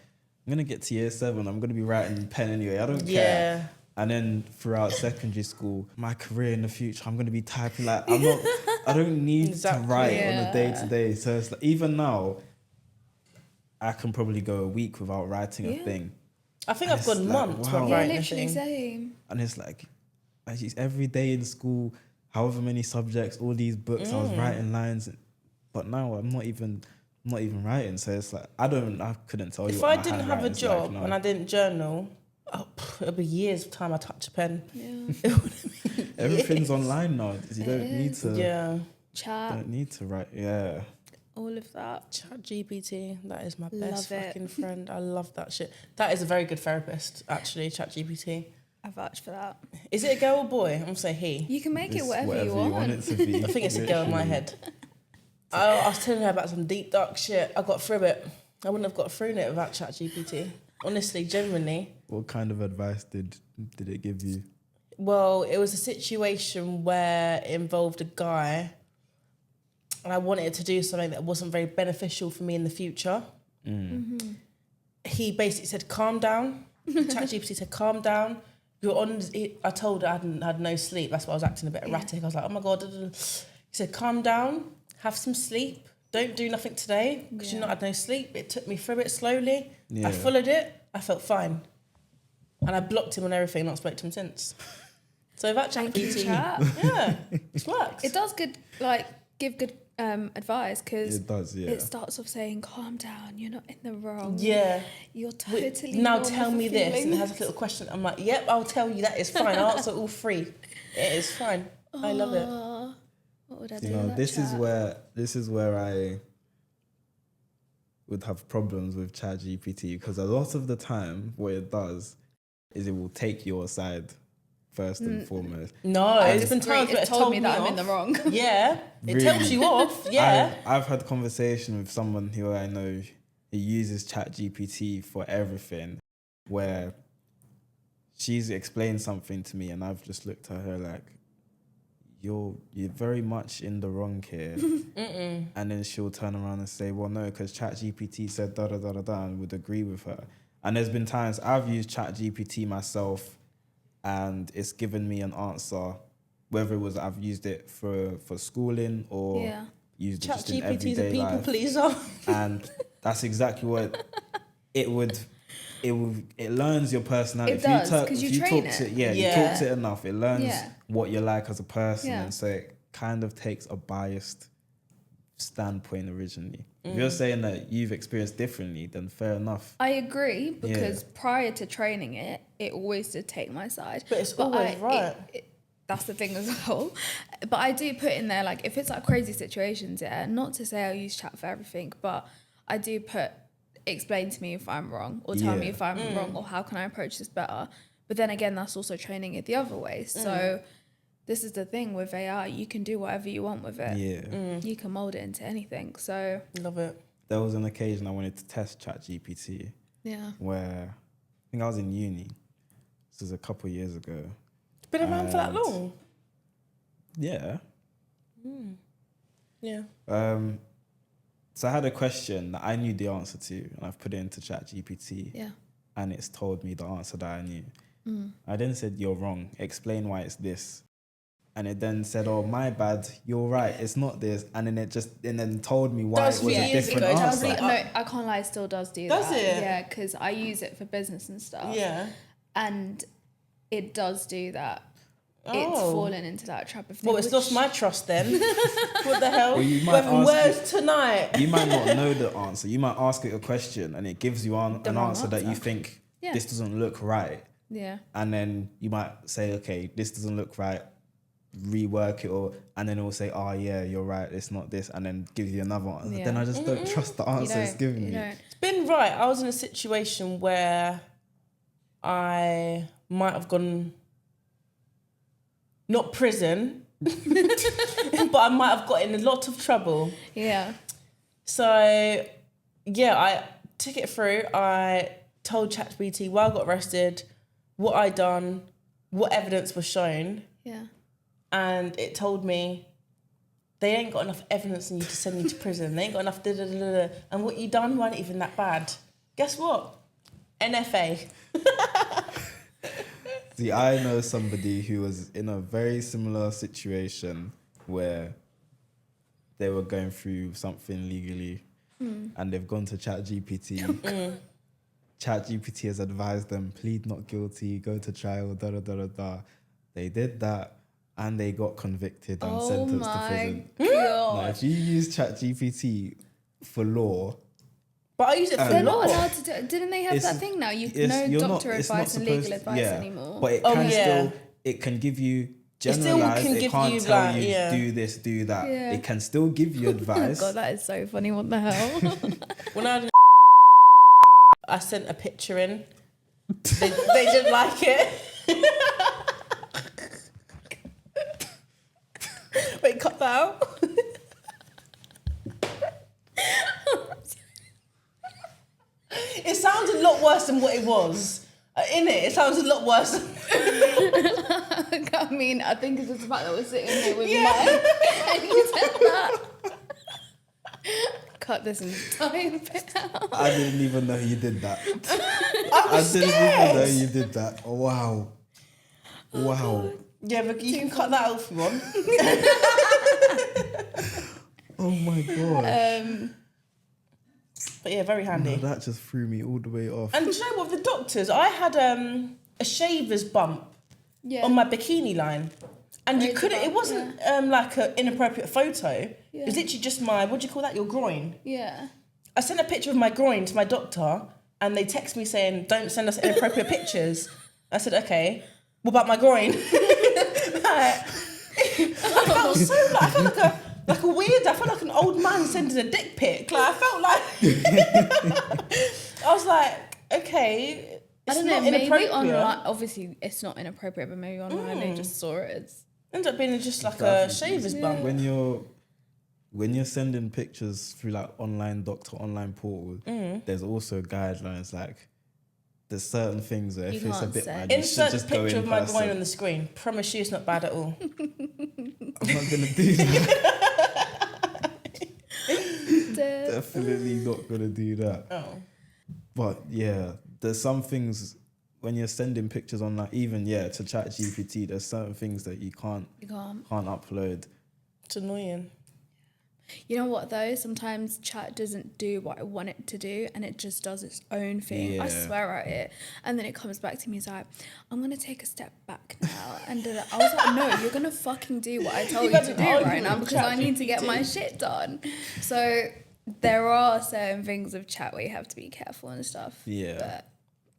I'm going to get to year 7. I'm going to be writing pen anyway. I don't care. And then throughout secondary school, my career in the future, I'm going to be typing like, I don't need to write on a day-to-day. So it's like, even now, I can probably go a week without writing a thing. I think I've gone months without writing a thing. Same. And it's like, every day in school, however many subjects, all these books, I was writing lines. But now I'm not even writing. So it's like, I couldn't tell you if what I didn't have a job like and I didn't journal, it'll be years of time I touch a pen. Yeah. Everything's online now. You don't need to. Yeah. Chat. Don't need to write. Yeah. All of that. ChatGPT, that is my best Love it. fucking friend. I love that shit. That is a very good therapist, actually, ChatGPT. I vouch for that. Is it a girl or boy? I'm going to say he. You can make it whatever you want it to be. I think it's a girl in my head. I was telling her about some deep, dark shit. I got through it. I wouldn't have got through it without ChatGPT. Honestly, genuinely. What kind of advice did it give you? Well, it was a situation where it involved a guy and I wanted to do something that wasn't very beneficial for me in the future. He basically said, calm down. ChatGPT said, calm down. You're on. I told her I hadn't had no sleep. That's why I was acting a bit erratic. I was like, oh my God. He said, calm down, have some sleep. Don't do nothing today because you've not had no sleep. It took me through it slowly. I followed it. I felt fine. And I blocked him on everything and not spoke to him since. So that Thank you, ChatGPT, chat. yeah, it works. It does good, like give good advice, because it does, yeah. it starts off saying, calm down, you're not in the wrong. Yeah. You're totally Now normal tell for me this. And it feeling- has a little question. I'm like, yep, I'll tell you that. It's fine. I'll answer all three. It is fine. I love it. What would I do? You know, with this that is where I would have problems with ChatGPT, because a lot of the time what it does is it will take your side first and foremost. No, it's been times where it's told me that I'm in the off. wrong. Yeah. It Really? tells you off. Yeah. I've had conversation with someone who I know who uses ChatGPT for everything, where she's explained something to me and I've just looked at her like, you're very much in the wrong here. And then she'll turn around and say, well, no, because ChatGPT said da da da da da, and would agree with her. And there's been times I've used ChatGPT myself and it's given me an answer, whether it was I've used it for schooling or used it just in ChatGPT is a everyday people life. pleaser. And that's exactly what it learns your personality. It does, 'cause you train it. You talk to it enough, it learns what you're like as a person, Yeah. and so it kind of takes a biased standpoint originally. If you're saying that you've experienced differently, then fair enough. I agree, because prior to training it, it always did take my side. But it's always right. That's the thing as well. But I do put in there, like, if it's like crazy situations, not to say I'll use chat for everything, but I do put, explain to me if I'm wrong, or tell me if I'm wrong, or how can I approach this better. But then again, that's also training it the other way. So this is the thing with AI, you can do whatever you want with it. Yeah. You can mold it into anything. So Love it. There was an occasion I wanted to test ChatGPT where I think I was in uni. This was a couple of years ago. It's been around for that long? Yeah. Yeah. So I had a question that I knew the answer to, and I've put it into ChatGPT. yeah. And it's told me the answer that I knew. I then said, you're wrong. Explain why it's this. And it then said, oh, my bad. You're right. It's not this. And then told me why it was a different answer. No, I can't lie, it still does do that. Does it? Yeah, because I use it for business and stuff. Yeah. And it does do that. Oh. It's fallen into that trap of thing. Well, it's lost my trust then. What the hell? Well, you might When ask words tonight. You might not know the answer. You might ask it a question and it gives you an wrong answer that you answer. think, Yeah. this doesn't look right. Yeah. And then you might say, okay, this doesn't look right, rework it, and then it will say, oh yeah, you're right, it's not this, and then give you another answer. Yeah. Then I just don't trust the answer it's giving You me. don't. It's been right. I was in a situation where I might have gone, not prison, but I might have got in a lot of trouble. Yeah. So, yeah, I took it through. I told ChatGPT why I got arrested, what I done, what evidence was shown, Yeah. and it told me they ain't got enough evidence in you to send you to prison. They ain't got enough da-da-da-da. And what you done weren't even that bad. Guess what? NFA. See, I know somebody who was in a very similar situation where they were going through something legally and they've gone to ChatGPT. ChatGPT has advised them, plead not guilty, go to trial, da da da da da. They did that and they got convicted and sentenced to prison. Now, if you use ChatGPT for law, But I use it for They're law. not allowed to do. Didn't they have that thing now? You no you're doctor not- it's not advice and legal supposed- advice yeah, anymore. But it Oh, can yeah. still, it can give you still generalized. can It give can't you, tell like, you yeah. do this, do that. Yeah. It can still give you advice. God, that is so funny. What the hell? When I sent a picture in, they didn't like it. Wait, cut that out. It sounds a lot worse than what it was. It sounds a lot worse. I mean, I think it's just the fact that we're sitting here with Mike and you said that. Cut this entire bit out. I didn't even know you did that. I was didn't scared. even know you did that. Oh, wow. Wow. Yeah, but you can cut that out if you want. Oh my God. But yeah, very handy. That just threw me all the way off. And do you know what? The doctors, I had a shaver's bump on my bikini line, and you Razor couldn't. It bump, wasn't like an inappropriate photo. It was literally just my, what do you call that, your groin? Yeah. I sent a picture of my groin to my doctor and they text me saying, don't send us inappropriate pictures. I said, okay, what about my groin? I felt so I felt like a weird, I felt like an old man sending a dick pic. Like, I felt like, I was like, okay, it's I don't know, not maybe inappropriate. online, obviously it's not inappropriate, but maybe online they just saw it as... Ends up being just like a shaver's bum. When you're sending pictures through like online doctor, online portal, there's also guidelines, like there's certain things that if it's a bit bad, you should insert just a go picture in of my person. groin on the screen. Promise you it's not bad at all. I'm not gonna do that. Definitely not gonna do that. Oh. But yeah, there's some things when you're sending pictures on, like even to ChatGPT, there's certain things that you can't upload. It's annoying. You know what though? Sometimes chat doesn't do what I want it to do and it just does its own thing. Yeah. I swear at it. And then it comes back to me, it's like, I'm going to take a step back now. And I was like, no, you're going to fucking do what I told you to do right now because I need to get my shit done. So there are certain things with chat where you have to be careful and stuff. Yeah. But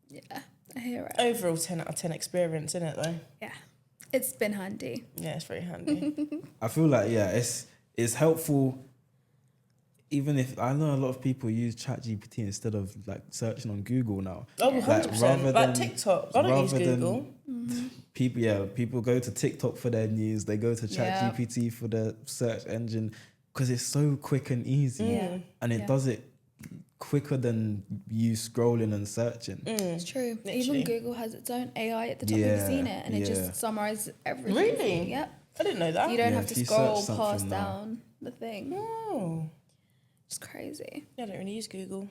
yeah, I hear it. Overall 10 out of 10 experience, isn't it though? Yeah. It's been handy. Yeah, it's very handy. I feel like, it's helpful. Even if I know a lot of people use ChatGPT instead of like searching on Google now. Oh, 100%. Like TikTok. I don't use Google. People go to TikTok for their news. They go to ChatGPT for their search engine because it's so quick and easy, and it does it quicker than you scrolling and searching. It's true. Literally. Even Google has its own AI at the top. Have you seen it? And it just summarizes everything. Really? Yep. I didn't know that. You don't have if to you scroll search past something down the thing. Oh. It's crazy. Yeah, I don't really use Google.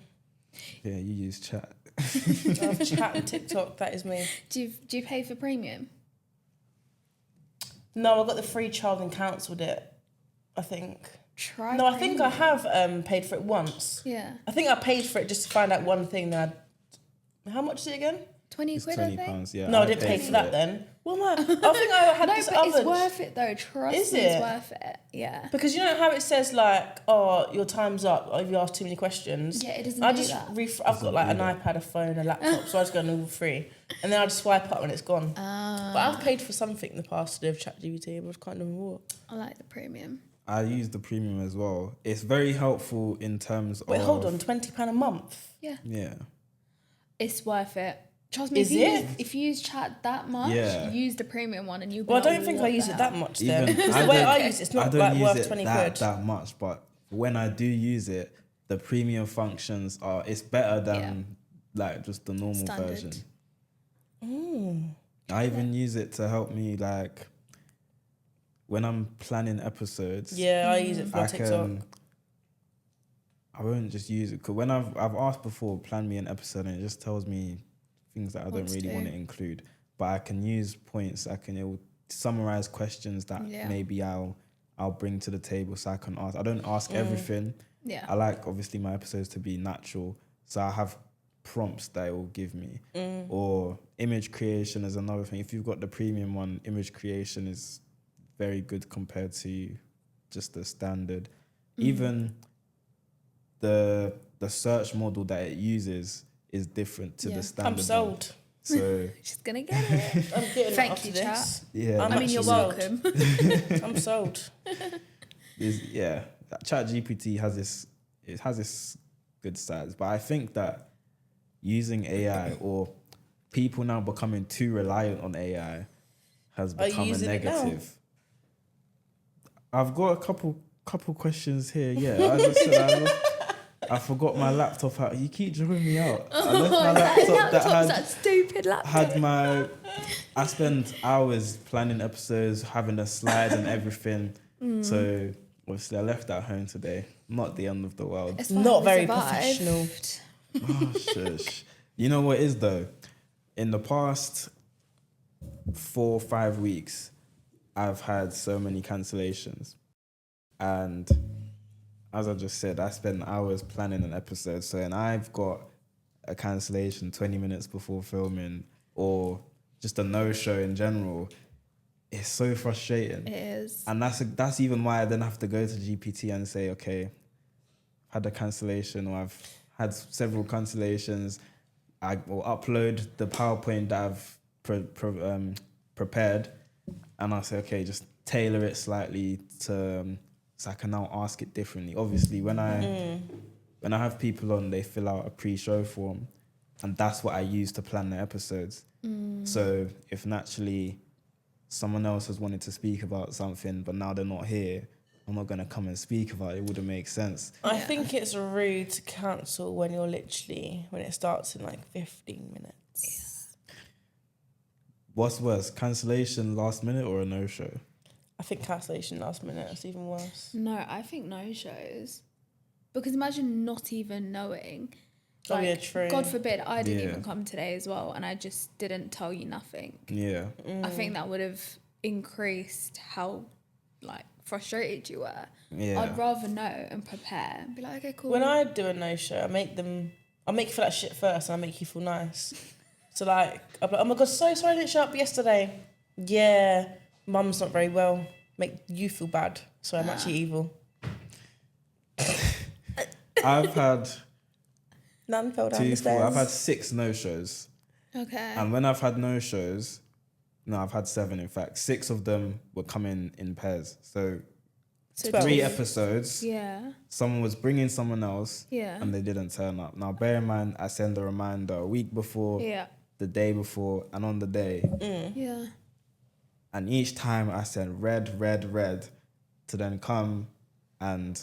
Yeah, you use chat. I have chat and TikTok, that is me. Do you pay for premium? No, I got the free trial and cancelled it, I think. No, I think I have paid for it once. Yeah. I think I paid for it just to find out one thing that how much is it again? 20 It's quid, £20, I think. yeah. No, I didn't pay for that then. Well, I think I had No, this but other... it's worth it though. Trust Is me, it's it? worth it. Yeah. Because you know how it says like, oh, your time's up if you ask too many questions? Yeah, it doesn't I do just that. I've got like an iPad, a phone, a laptop, so I just go on all free. And then I just swipe up when it's gone. But I've paid for something in the past to do with ChatGPT, but I can't remember what. I like the premium. I use the premium as well. It's very helpful in terms of... Wait, hold on, £20 a month? Yeah. Yeah. It's worth it. Trust me, Is it? If you use chat that much, use the premium one and you'll be Well, I like, don't think I what use the it hell? that much then. Even- Because I the way don't- I use it's I not don't like use worth it 20 quid. that much, but when I do use it, the premium functions it's better than like just the normal Standard. version. I even use it to help me like when I'm planning episodes. Yeah, I use it for I TikTok. I won't just use it because when I've asked before, plan me an episode, and it just tells me things that I don't really want to include. But I can use points. It will summarize questions that maybe I'll bring to the table, so I can ask. I don't ask everything. Yeah. I like obviously my episodes to be natural, so I have prompts that it will give me. Or image creation is another thing. If you've got the premium one, image creation is very good compared to just the standard. Even the search model that it uses is different to the standard. I'm sold. One. So She's gonna get it. I'm getting it Thank after you, this. chat. yeah, I'm I mean, you're sold. welcome. I'm sold. ChatGPT has this. It has this good sides, but I think that using AI or people now becoming too reliant on AI has become a using it now? negative. I've got a couple questions here. Yeah, I just said I forgot my laptop out. You keep drawing me out. I left my laptop that stupid laptop. I spend hours planning episodes, having a slide and everything. So obviously I left that home today. Not the end of the world. It's fine, Not we very survived. professional. Oh, shush. You know what it is though? In the past 4 or 5 weeks, I've had so many cancellations. And as I just said, I spend hours planning an episode. So, and I've got a cancellation 20 minutes before filming or just a no-show in general. it's so frustrating. It is. And that's even why I then have to go to GPT and say, okay, I've had a cancellation, or I've had several cancellations. I will upload the PowerPoint that I've prepared, and I'll say, okay, just tailor it slightly to so I can now ask it differently. Obviously, when I have people on, they fill out a pre-show form, and that's what I use to plan the episodes. So if naturally someone else has wanted to speak about something, but now they're not here, I'm not going to come and speak about it. It wouldn't make sense. I think it's rude to cancel when when it starts in like 15 minutes. Yeah. What's worse, cancellation last minute or a no-show? I think cancellation last minute is even worse. No, I think no-shows. Because imagine not even knowing. Oh, yeah, true. God forbid I didn't even come today as well, and I just didn't tell you nothing. Yeah. I think that would have increased how like frustrated you were. Yeah. I'd rather know and prepare and be like, okay, cool. When I do a no-show, I make you feel like shit first, and I make you feel nice. So like, I'm like, oh my God, so sorry I didn't show up yesterday. Yeah, mum's not very well. Make you feel bad. So I'm actually evil. I've had None fell down the stairs. I've had 6 no-shows. Okay. And when I've had no-shows, no, I've had 7 in fact. 6 of them were coming in pairs. So 3 episodes. Yeah. Someone was bringing someone else. Yeah. And they didn't turn up. Now, bear in mind, I send a reminder a week before, the day before, and on the day. Yeah. And each time I send red, to then come, and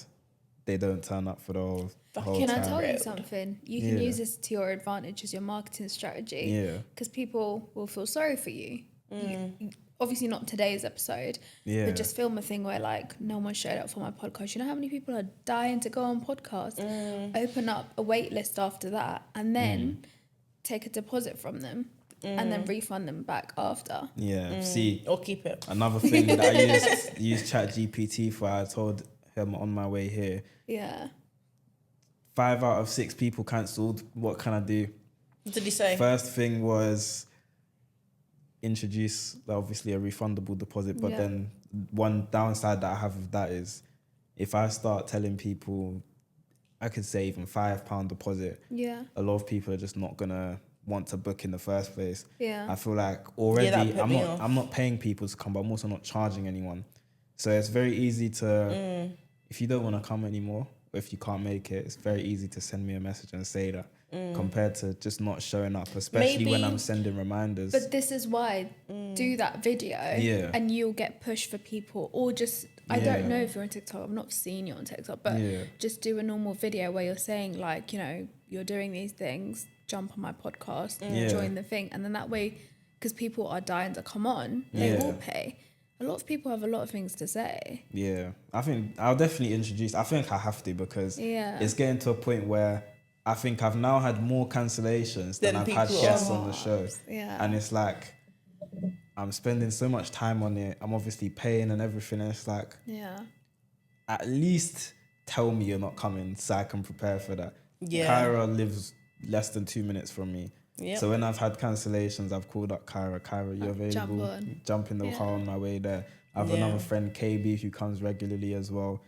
they don't turn up for the whole Can time. I tell you something? You can use this to your advantage as your marketing strategy. Yeah. Because people will feel sorry for you. Obviously not today's episode. Yeah. But just film a thing where like no one showed up for my podcast. You know how many people are dying to go on podcasts? Open up a wait list after that, and then take a deposit from them and then refund them back after. Yeah. See, or keep it. another thing that I used ChatGPT for, I told him on my way here. Yeah. 5 out of 6 people cancelled. What can I do? What did he say? First thing was introduce obviously a refundable deposit, but then one downside that I have of that is if I start telling people, I could say even £5 deposit, a lot of people are just not gonna want to book in the first place. I feel like already I'm not paying people to come, but I'm also not charging anyone. So it's very easy to if you don't want to come anymore, or if you can't make it, it's very easy to send me a message and say that, compared to just not showing up, especially when I'm sending reminders. But this is why do that video and you'll get pushed for people, or just I don't know if you're on TikTok, I've not seen you on TikTok, but just do a normal video where you're saying like, you know, you're doing these things, jump on my podcast, join the thing, and then that way, because people are dying to come on, they will pay. A lot of people have a lot of things to say. Yeah, I think I'll definitely introduce. I think I have to, because it's getting to a point where I think I've now had more cancellations than I've had guests on the show. And it's like I'm spending so much time on it. I'm obviously paying and everything. And it's like, at least tell me you're not coming so I can prepare for that. Kyra lives less than 2 minutes from me. So when I've had cancellations, I've called up Kyra, you available? Jump in the car on my way there. I have another friend, KB, who comes regularly as well.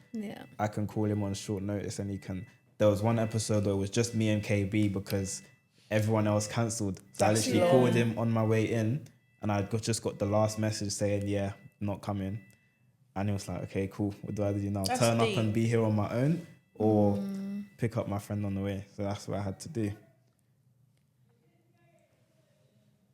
I can call him on short notice and he can. There was one episode where it was just me and KB because everyone else cancelled. So I literally called him on my way in, and I just got the last message saying, not coming. And he was like, okay, cool. What do I do now? Turn up and be here on my own, or pick up my friend on the way? So that's what I had to do.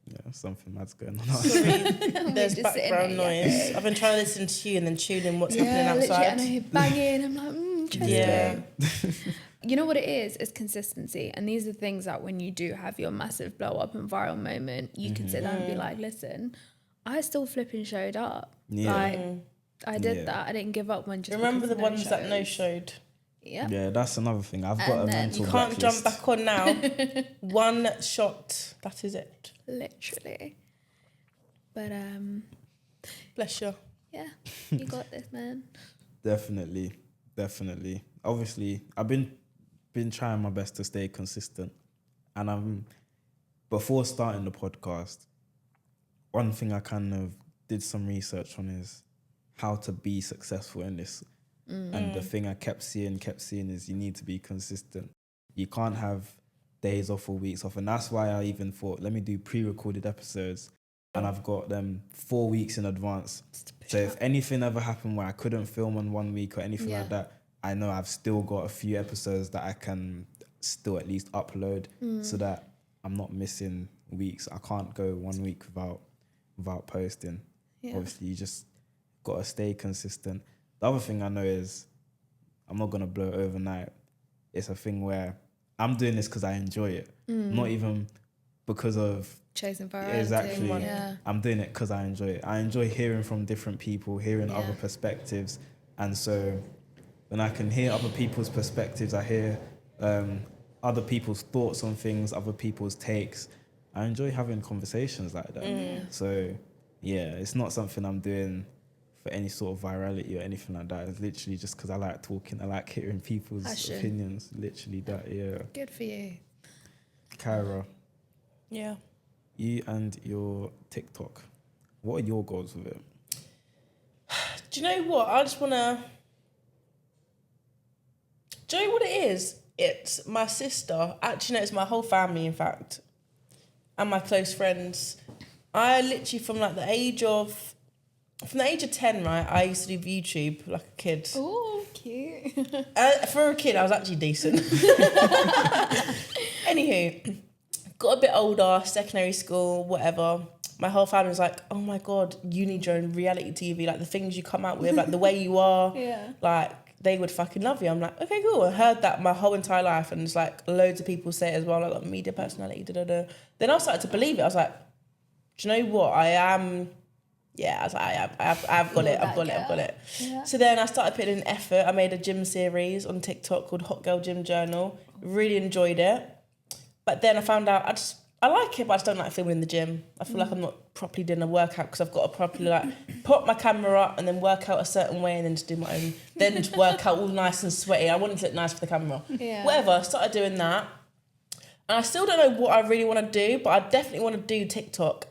Yeah, something mad's going on. Sorry, there's background noise. I've been trying to listen to you and then tune in what's happening outside. And I hear banging. I'm like, interesting. You know what it is? It's consistency. And these are things that when you do have your massive blow up and viral moment, you can sit down and be like, listen, I still flipping showed up. Like, I did that. I didn't give up when just remember the ones that no-showed. Yeah, that's another thing. I've got a mental you can't blacklist. jump back on now. One shot, that is it. Literally. But bless you. Yeah, you got this, man. Definitely. Obviously, I've been trying my best to stay consistent, and before starting the podcast, one thing I kind of did some research on is how to be successful in this. And the thing I kept seeing is you need to be consistent. You can't have days off or weeks off. And that's why I even thought, let me do pre-recorded episodes. And I've got them 4 weeks in advance. So if anything ever happened where I couldn't film on 1 week or anything like that, I know I've still got a few episodes that I can still at least upload so that I'm not missing weeks. I can't go 1 week without posting. Obviously, you just got to stay consistent. The other thing I know is I'm not going to blow it overnight. It's a thing where I'm doing this because I enjoy it, not even because of chasing virality. Exactly. I'm doing it because I enjoy it. I enjoy hearing from different people, hearing other perspectives. And so when I can hear other people's perspectives, I hear other people's thoughts on things, other people's takes. I enjoy having conversations like that. So yeah, it's not something I'm doing for any sort of virality or anything like that. It's literally just because I like talking. I like hearing people's opinions. Literally that, Good for you. Kyra. Yeah. You and your TikTok, what are your goals with it? Do you know what? I just want to... Do you know what it is? It's my sister. Actually, no, it's my whole family, in fact. And my close friends. I literally, from the age of 10, right, I used to do YouTube like a kid. Oh, cute. For a kid, I was actually decent. Anywho, got a bit older, secondary school, whatever. My whole family was like, oh my God, you need your own reality TV. Like the things you come out with, like the way you are. Like they would fucking love you. I'm like, okay, cool. I heard that my whole entire life. And it's like loads of people say it as well, like media personality, da-da-da. Then I started to believe it. I was like, do you know what? I am... Yeah, I was like, I've got it, I've got it. Yeah. So then I started putting in effort. I made a gym series on TikTok called Hot Girl Gym Journal. Really enjoyed it. But then I found out I like it, but I just don't like filming in the gym. I feel like I'm not properly doing a workout because I've got to properly put my camera up and then work out a certain way and then just do my own. Then just work out all nice and sweaty. I wanted to look nice for the camera. Yeah. Whatever, I started doing that. And I still don't know what I really want to do, but I definitely want to do TikTok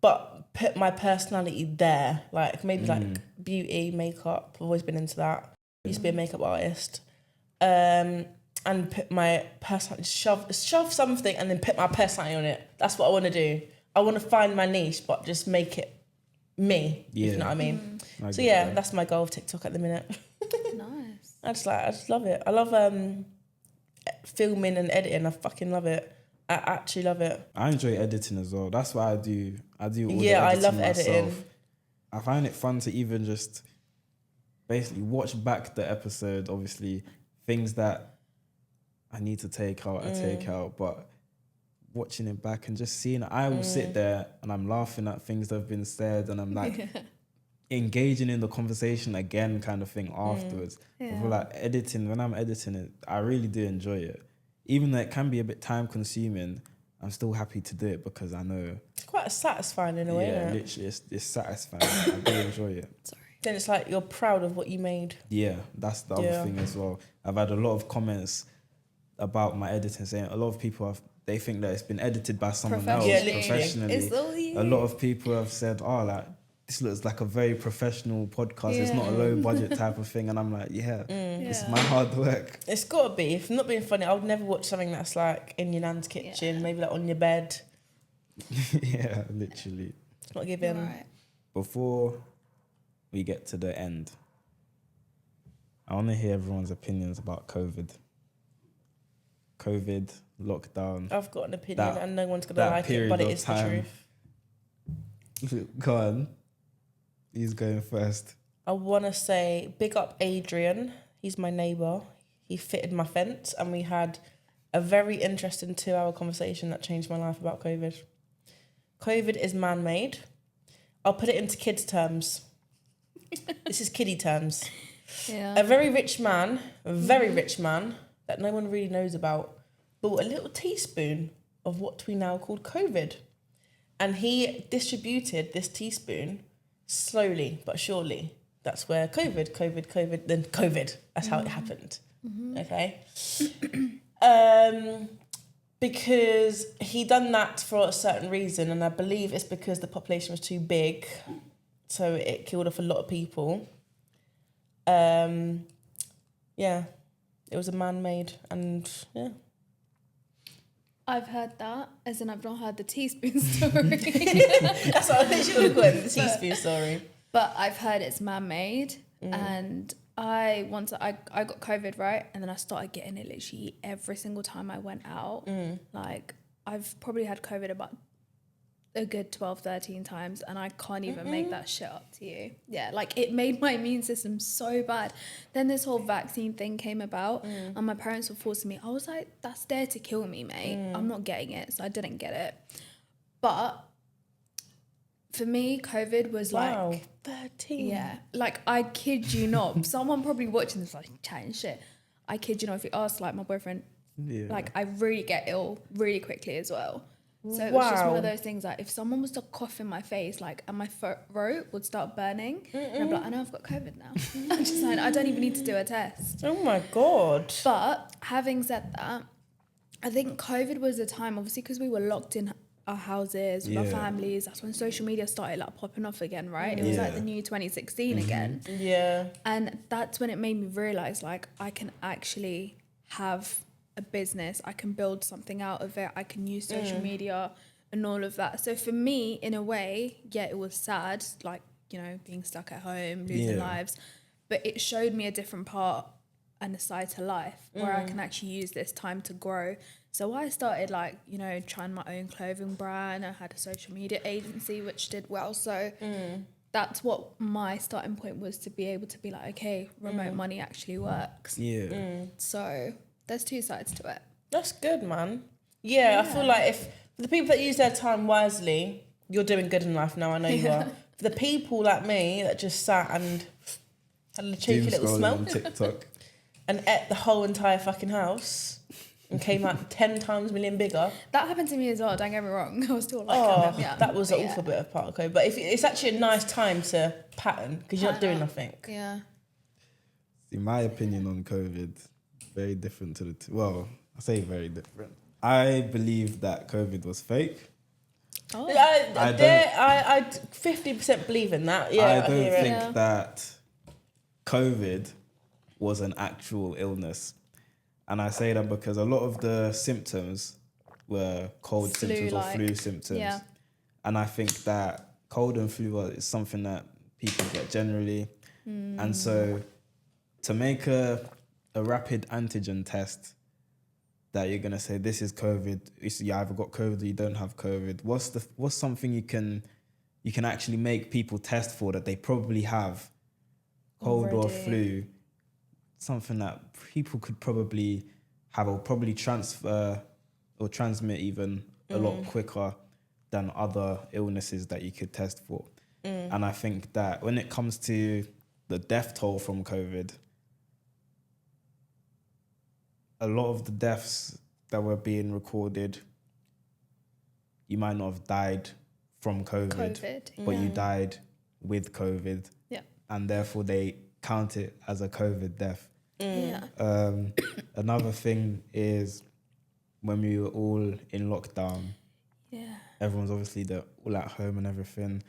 but put my personality there, like maybe like beauty, makeup. I've always been into that. I used to be a makeup artist. And put my personality, shove something and then put my personality on it. That's what I want to do. I want to find my niche, but just make it me, if you know what I mean. So yeah, that's my goal of TikTok at the minute. Nice. I just love it. I love filming and editing. I fucking love it. I actually love it. I enjoy editing as well. That's why I do all the editing. Yeah, I love myself. editing. I find it fun to even just basically watch back the episode. Obviously, things that I need to take out, I take out. But watching it back and just seeing it, I will sit there and I'm laughing at things that have been said and I'm like engaging in the conversation again kind of thing afterwards. I feel like editing, when I'm editing it, I really do enjoy it. Even though it can be a bit time consuming, I'm still happy to do it because I know... It's quite satisfying in a way, yeah, literally, it's satisfying. I do enjoy it. Sorry. Then it's like you're proud of what you made. Yeah, that's the other thing as well. I've had a lot of comments about my editing saying a lot of people they think that it's been edited by someone else professionally. It's all you. A lot of people have said, this looks like a very professional podcast. It's not a low budget type of thing. And I'm like, it's my hard work. It's got to be. If I'm not being funny, I would never watch something that's like in your nan's kitchen, maybe like on your bed. Yeah, literally. It's not giving. Right. Before we get to the end, I want to hear everyone's opinions about COVID, lockdown. I've got an opinion and no one's going to like it, but it is the truth. Go on. He's going first. I want to say big up Adrian. He's my neighbour. He fitted my fence and we had a very interesting 2-hour conversation that changed my life about COVID. COVID is man-made. I'll put it into kids' terms. This is kiddie terms. Yeah. A very rich man that no one really knows about bought a little teaspoon of what we now call COVID. And he distributed this teaspoon slowly but surely. That's where COVID, then COVID. That's how it happened. Okay. Because he done that for a certain reason, and I believe it's because the population was too big, so it killed off a lot of people. Yeah, it was a man-made, and yeah. I've heard that, as in I've not heard the teaspoon story. That's what I literally got in the teaspoon story. But I've heard it's man-made, and I got COVID, right? And then I started getting it literally every single time I went out. Like, I've probably had COVID about a good 12, 13 times, and I can't even make that shit up to you. Yeah, like, it made my immune system so bad. Then this whole vaccine thing came about, and my parents were forcing me. I was like, that's there to kill me, mate. I'm not getting it, so I didn't get it. But for me, COVID was like 13. Yeah, like, I kid you not. Someone probably watching this like chatting shit. I kid you not. If you ask like my boyfriend, like, I really get ill really quickly as well. So it was just one of those things, like, if someone was to cough in my face, like, and my throat would start burning, and I'd be like, I know I've got COVID now. I'm just like, I don't even need to do a test. Oh my God. But having said that, I think COVID was a time, obviously, because we were locked in our houses with our families. That's when social media started like popping off again, right? It was like the new 2016 again. Yeah. And that's when it made me realize, like, I can actually have a business. I can build something out of it. I can use social media and all of that. So for me, in a way, yeah, it was sad, like, you know, being stuck at home, losing lives. But it showed me a different part and a side to life where I can actually use this time to grow. So I started, like, you know, trying my own clothing brand. I had a social media agency which did well. So that's what my starting point was, to be able to be like, okay, remote money actually works. So there's two sides to it. That's good, man. Yeah, I feel like if the people that use their time wisely, you're doing good in life now. I know you are. For the people like me that just sat and had a cheeky little smell on TikTok and ate the whole entire fucking house and came out 10 times million bigger. That happened to me as well, don't get me wrong. I was still like, that was an awful bit of part of COVID. But if it's actually a nice time to pattern, because you're not doing nothing. Yeah. See, my opinion on COVID, very different to the well, I say very different. I believe that COVID was fake. Oh. I 50% believe in that. Yeah, I don't think that COVID was an actual illness. And I say that because a lot of the symptoms were cold symptoms or flu symptoms. Yeah. And I think that cold and flu is something that people get generally. And so to make a rapid antigen test that you're gonna say this is COVID, you either got COVID or you don't have COVID. What's something you can actually make people test for that they probably have cold or flu? Something that people could probably have or probably transfer or transmit even a lot quicker than other illnesses that you could test for. And I think that when it comes to the death toll from COVID, a lot of the deaths that were being recorded, you might not have died from COVID. But you died with COVID. Yeah. And therefore they count it as a COVID death. Yeah. Another thing is when we were all in lockdown, everyone's obviously all at home and everything.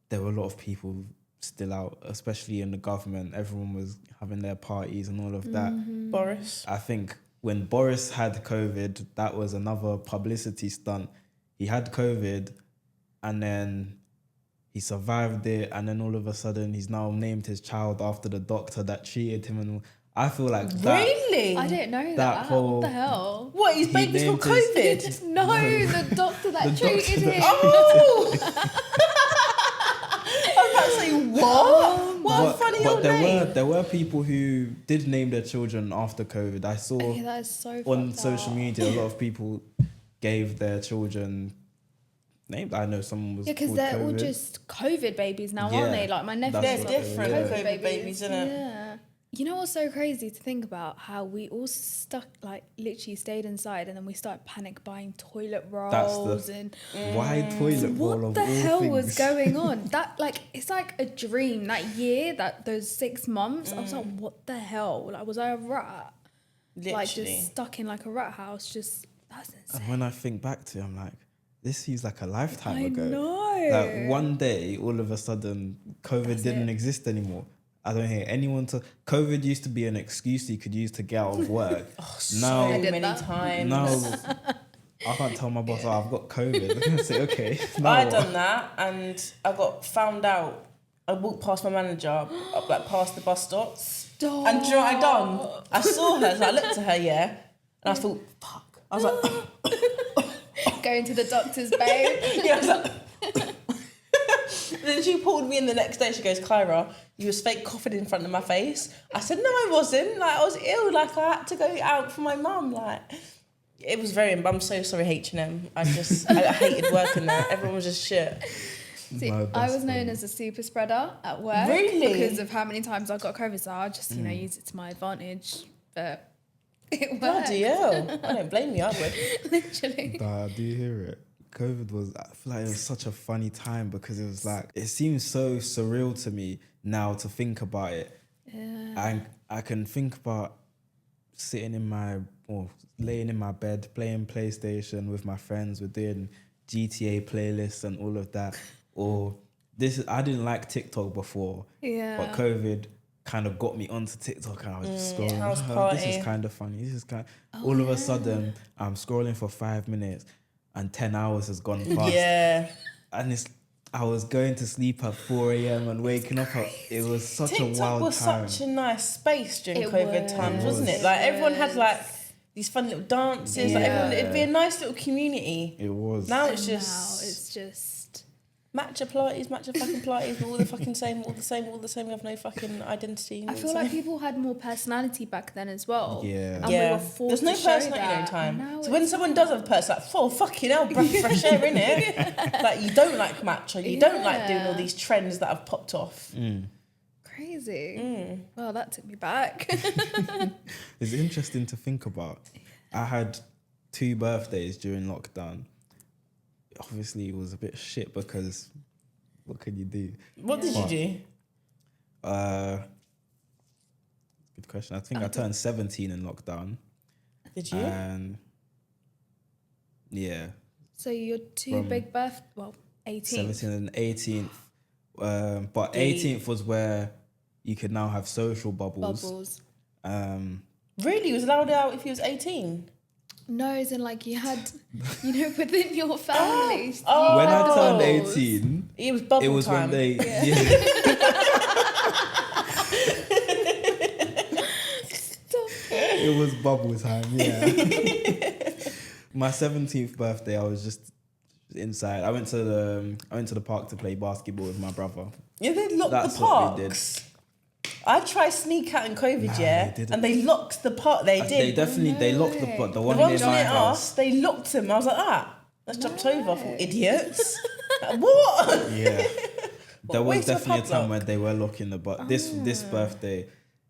There were a lot of people still out, especially in the government. Everyone was having their parties and all of that. Boris. I think when Boris had COVID, that was another publicity stunt. He had COVID and then he survived it, and then all of a sudden he's now named his child after the doctor that treated him. And I feel like that... Really? I didn't know that. Whole, what the hell? What, he's baby's got COVID? No, the doctor that treated him. Oh! I was about to say, what? What a funny old name. There were people who did name their children after COVID. I saw that is so on social media, a lot of people gave their children names. I know someone was because they're all just COVID babies now, aren't they? Like my nephew, they're different COVID babies, isn't it? Yeah. You know what's so crazy to think about? How we all like literally stayed inside, and then we started panic buying toilet rolls and why toilet roll? What the hell was going on? That it's like a dream. That year, those 6 months, I was like, what the hell? Like, was I a rat? Literally. Like just stuck in like a rat house, just That's insane. And when I think back to it, I'm like, this seems like a lifetime ago. know. Like one day, all of a sudden, COVID didn't exist anymore. I don't hear anyone COVID used to be an excuse you could use to get out of work. So many times. Now, I can't tell my boss, I've got COVID. I'm gonna say, okay. I done that and I got found out. I walked past my manager, up, like past the bus stop. Stop. And do you know what I done? I saw her, so I looked at her, and I thought, fuck. I was like, going to the doctor's, babe. I was like, then she pulled me in the next day. She goes, Kyra, you was fake coughing in front of my face. I said, no, I wasn't. Like, I was ill. Like, I had to go out for my mum. Like, it was I'm so sorry, H&M. I hated working there. Everyone was just shit. See, I was known as a super spreader at work. Really? Because of how many times I got COVID, so I just, use it to my advantage. But it worked. Bloody hell. I don't blame you, I would. Literally. Nah, do you hear it? COVID I feel like it was such a funny time because it was like, it seems so surreal to me now to think about it. Yeah. I can think about laying in my bed, playing PlayStation with my friends, we're doing GTA playlists and all of that. Or I didn't like TikTok before, but COVID kind of got me onto TikTok and I was just scrolling. This is kind of funny. All of a sudden, I'm scrolling for 5 minutes and 10 hours has gone past. Yeah. And I was going to sleep at 4 a.m. and waking up it was such a wild time. TikTok was such a nice space during COVID times, wasn't it? Like everyone had like these fun little dances. Like it'd be a nice little community. It was. Now it's just matcha fucking parties, we're all the fucking same, all the same, we have no fucking identity. I feel like people had more personality back then as well. Yeah. And we were forced There's no to show personality no time. Now so when someone does have a person, like, oh, fucking hell, breath of fresh air, innit? Like, you don't like matcha, you don't like doing all these trends that have popped off. Crazy. Well, that took me back. It's interesting to think about. I had 2 birthdays during lockdown. Obviously, it was a bit shit because what can you do? What did you do? Good question. I think I turned 17 in lockdown. Did you? And yeah. So your 2 big birthdays, 18th. 17 and 18th. But 18th was where you could now have social bubbles. Really? You was allowed out if you was 18? No, as in like you had, within your family. When I turned 18, it was bubble it was time. when they. It was bubble time, yeah. My 17th birthday, I was just inside. I went to the park to play basketball with my brother. Yeah, they locked That's the parks. what we did. I tried sneak out in COVID, and they locked the park. They did. They locked the park. The one ones near my near house. us, they locked them. I was like, let's jumped over for idiots. Like, what? Yeah. There was waste of definitely a time padlock. where they were locking the but this birthday,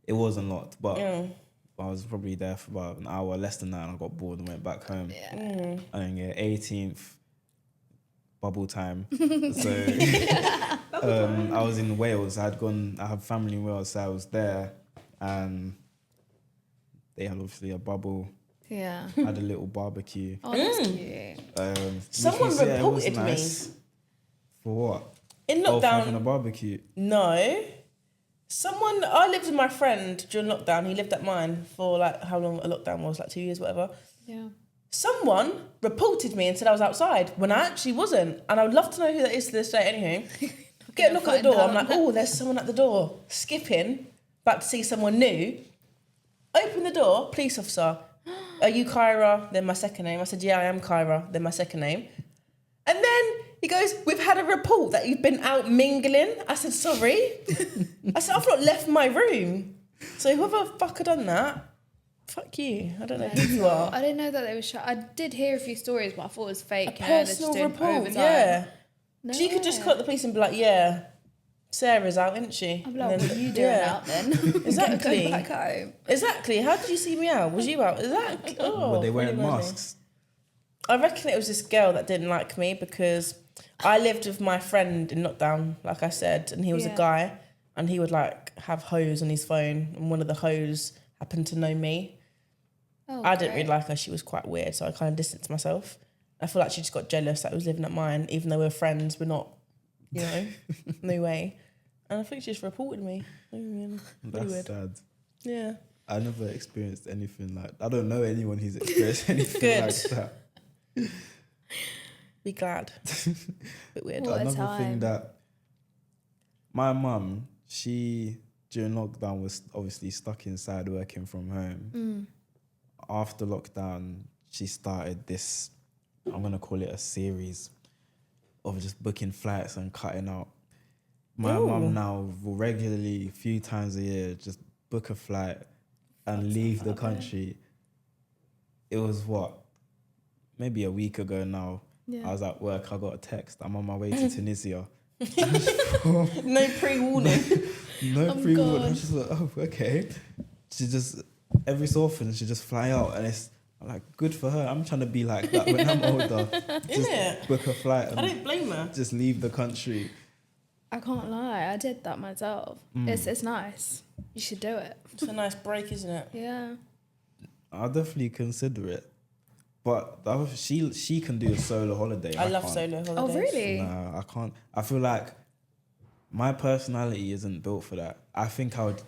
it wasn't locked, but I was probably there for about an hour, less than that, and I got bored and went back home. Yeah. And then 18th, bubble time. So I was in Wales. I have family in Wales, so I was there, and they had obviously a bubble. Yeah. Had a little barbecue. Oh, that's cute. Someone reported me. For what? In Oh, for lockdown. having a barbecue. No. I lived with my friend during lockdown. He lived at mine for like how long a lockdown was, like 2 years, whatever. Yeah. Someone reported me and said I was outside when I actually wasn't. And I would love to know who that is to this day. Anywho, get a knock at the door. I'm like, oh, there's someone at the door. Skipping, about to see someone new. Open the door, police officer. Are you Kyra? Then my second name. I said, yeah, I am Kyra. Then my second name. And then he goes, we've had a report that you've been out mingling. I said, sorry. I said, I've not left my room. So whoever the fuck had done that, fuck you. I don't know who you are. I didn't know that they were shut. I did hear a few stories, but I thought it was fake. A personal report, overtime. yeah. No She could way. just call the police and be like, yeah, Sarah's out, isn't she? I'm like, what are you doing out then? Exactly. Go back home. Exactly. How did you see me out? Was you out? Exactly. Oh, Were they wearing funny, wasn't masks? I reckon it was this girl that didn't like me because I lived with my friend in lockdown, like I said, and he was a guy, and he would like have hoes on his phone, and one of the hoes happened to know me. Oh, I didn't really great. like her. She was quite weird, so I kind of distanced myself. I feel like she just got jealous that I was living at mine, even though we're friends. We're not, you know, no way. And I think she just reported me. Really That's weird. sad. Yeah. I never experienced anything like. I don't know anyone who's experienced anything Good. like that. Be glad. Bit weird. What a Another thing time. that my mum, she during lockdown was obviously stuck inside working from home. After lockdown, she started this, I'm gonna call it a series of just booking flights and cutting out. My mum now will regularly, a few times a year, just book a flight and leave the country. It was maybe a week ago now. Yeah. I was at work, I got a text, I'm on my way to Tunisia. No pre-warning. No pre-warning. gone. I'm just like, oh, okay. She just, every so often, she just fly out and I'm like, good for her. I'm trying to be like that when I'm older. Just Innit? book a flight and I don't blame her. just leave the country. I can't lie. I did that myself. It's nice. You should do it. It's a nice break, isn't it? Yeah. I'll definitely consider it. But she can do a solo holiday. I love can't. solo holidays. Oh, really? Nah, I can't. I feel like my personality isn't built for that. I think I would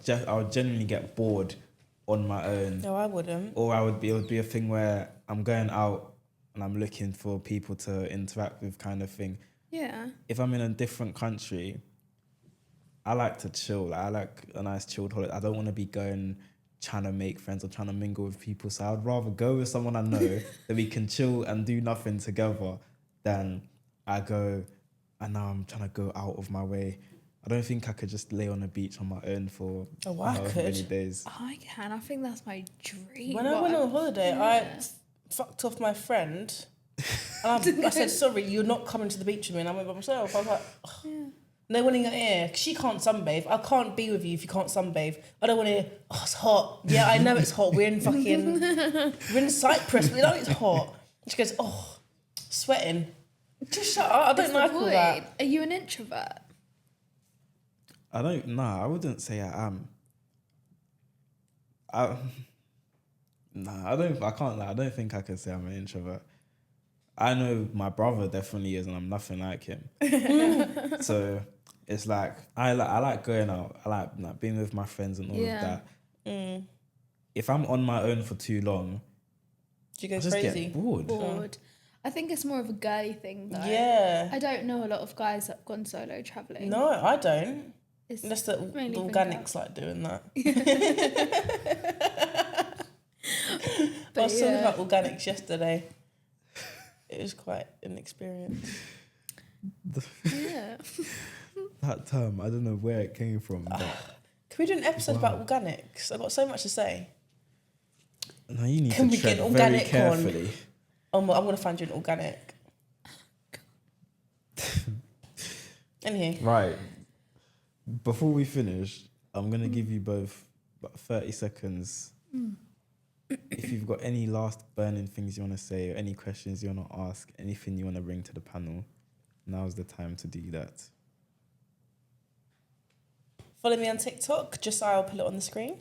genuinely get bored on my own. No, I wouldn't. Or it would be a thing where I'm going out and I'm looking for people to interact with, kind of thing. Yeah. If I'm in a different country, I like to chill. Like, I like a nice chilled holiday. I don't want to be going trying to make friends or trying to mingle with people. So I'd rather go with someone I know that we can chill and do nothing together than I go and now I'm trying to go out of my way. I don't think I could just lay on the beach on my own for many days. I can. I think that's my dream. When I went on holiday, I fucked off my friend. And I said, sorry, you're not coming to the beach with me. And I went by myself. I was like, oh. No one in your ear. She can't sunbathe. I can't be with you if you can't sunbathe. I don't want to hear, oh, it's hot. Yeah, I know it's hot. We're in Cyprus. We know it's hot. She goes, oh, sweating. Just shut up. I don't like all that. Are you an introvert? I wouldn't say I am. I can't lie. I don't think I can say I'm an introvert. I know my brother definitely is, and I'm nothing like him. So it's like I like going out. I like being with my friends and all of that. If I'm on my own for too long, do you go I just crazy? get bored. I think it's more of a girly thing, though. Yeah. I don't know a lot of guys that have gone solo travelling. No, I don't. It's Unless the mainly organics like doing that. But I was talking about organics yesterday. It was quite an experience. Yeah. That term, I don't know where it came from. But Can we do an episode about organics? I've got so much to say. no, you need Can to we tread get very organic carefully. I'm going to find you an organic. Anyway. Right. Before we finish, I'm going to give you both about 30 seconds. If you've got any last burning things you want to say or any questions you want to ask, anything you want to bring to the panel, now's the time to do that. Follow me on TikTok. I'll put it on the screen.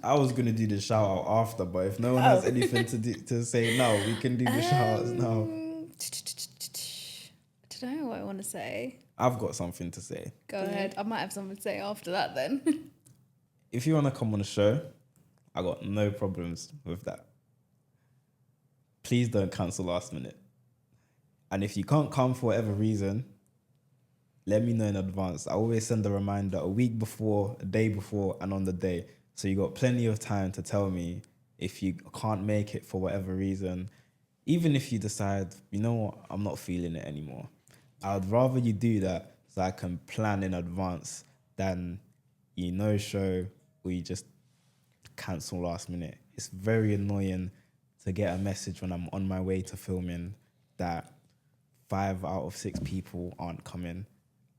I was going to do the shout out after, but if no one has anything to say now, we can do the shout outs now. I don't know what I want to say. I've got something to say. Go ahead. I might have something to say after that then. If you want to come on the show, I got no problems with that. Please don't cancel last minute. And if you can't come for whatever reason, let me know in advance. I always send a reminder a week before, a day before, and on the day. So you got plenty of time to tell me if you can't make it for whatever reason. Even if you decide, you know what, I'm not feeling it anymore. I'd rather you do that so I can plan in advance than you no-show or you just cancel last minute. It's very annoying to get a message when I'm on my way to filming that 5 out of 6 people aren't coming.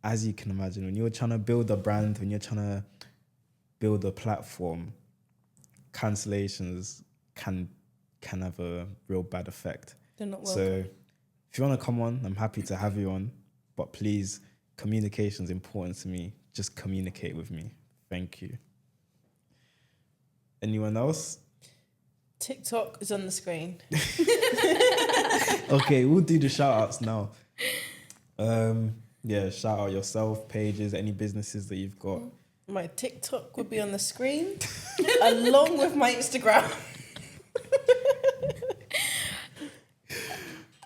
As you can imagine, when you're trying to build a brand, when you're trying to build a platform, cancellations can have a real bad effect. They're not welcome. So if you want to come on, I'm happy to have you on. But please, communication is important to me. Just communicate with me. Thank you. Anyone else? TikTok is on the screen. Okay, we'll do the shout outs now. Shout out yourself, pages, any businesses that you've got. My TikTok would be on the screen, along with my Instagram.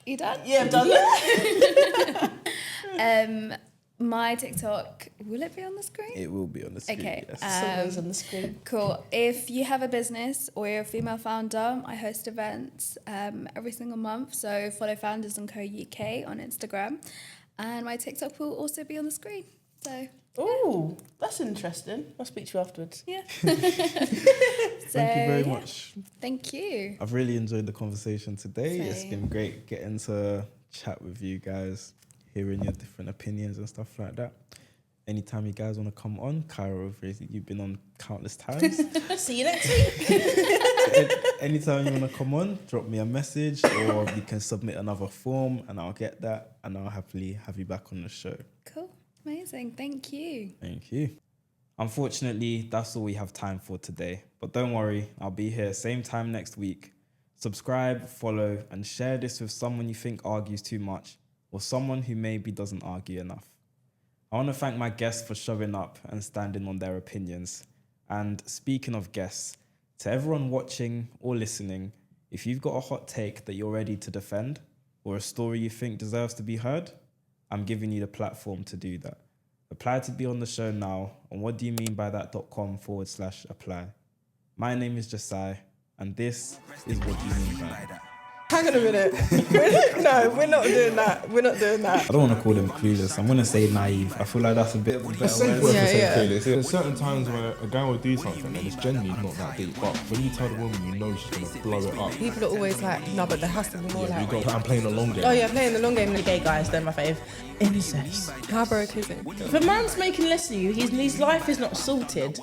You done? Yeah, I've done that. My TikTok, will it be on the screen? It will be on the screen. Okay. Yes. It's always on the screen. Cool. If you have a business or you're a female founder, I host events every single month. So follow Founders & Co UK on Instagram. And my TikTok will also be on the screen. So. Oh, that's interesting. I'll speak to you afterwards. Yeah. Thank you very much. Thank you. I've really enjoyed the conversation today. Same. It's been great getting to chat with you guys, hearing your different opinions and stuff like that. Anytime you guys want to come on, Kyra, you've been on countless times. See you next week. Anytime you want to come on, drop me a message or you can submit another form and I'll get that and I'll happily have you back on the show. Cool. Amazing. Thank you. Thank you. Unfortunately, that's all we have time for today. But don't worry, I'll be here same time next week. Subscribe, follow, and share this with someone you think argues too much or someone who maybe doesn't argue enough. I want to thank my guests for showing up and standing on their opinions. And speaking of guests, to everyone watching or listening, if you've got a hot take that you're ready to defend or a story you think deserves to be heard, I'm giving you the platform to do that. Apply to be on the show now on whatdoyoumeanbythat.com/apply. My name is Josiah, and this is What Do You Mean By That. Hang on a minute. We're not doing that. We're not doing that. I don't want to call them clueless. I'm going to say naive. I feel like that's a bit better It's safe word. word to say clueless. There's certain times where a guy will do something and it's genuinely not that deep. But when you tell the woman, you know she's going to blow it up. People are always like, no, but there has to be more like. I'm playing the long game. Oh yeah, playing the long game. The gay guys, they're my fave. Incest. How broke is it? If a man's making less of you, his life is not sorted.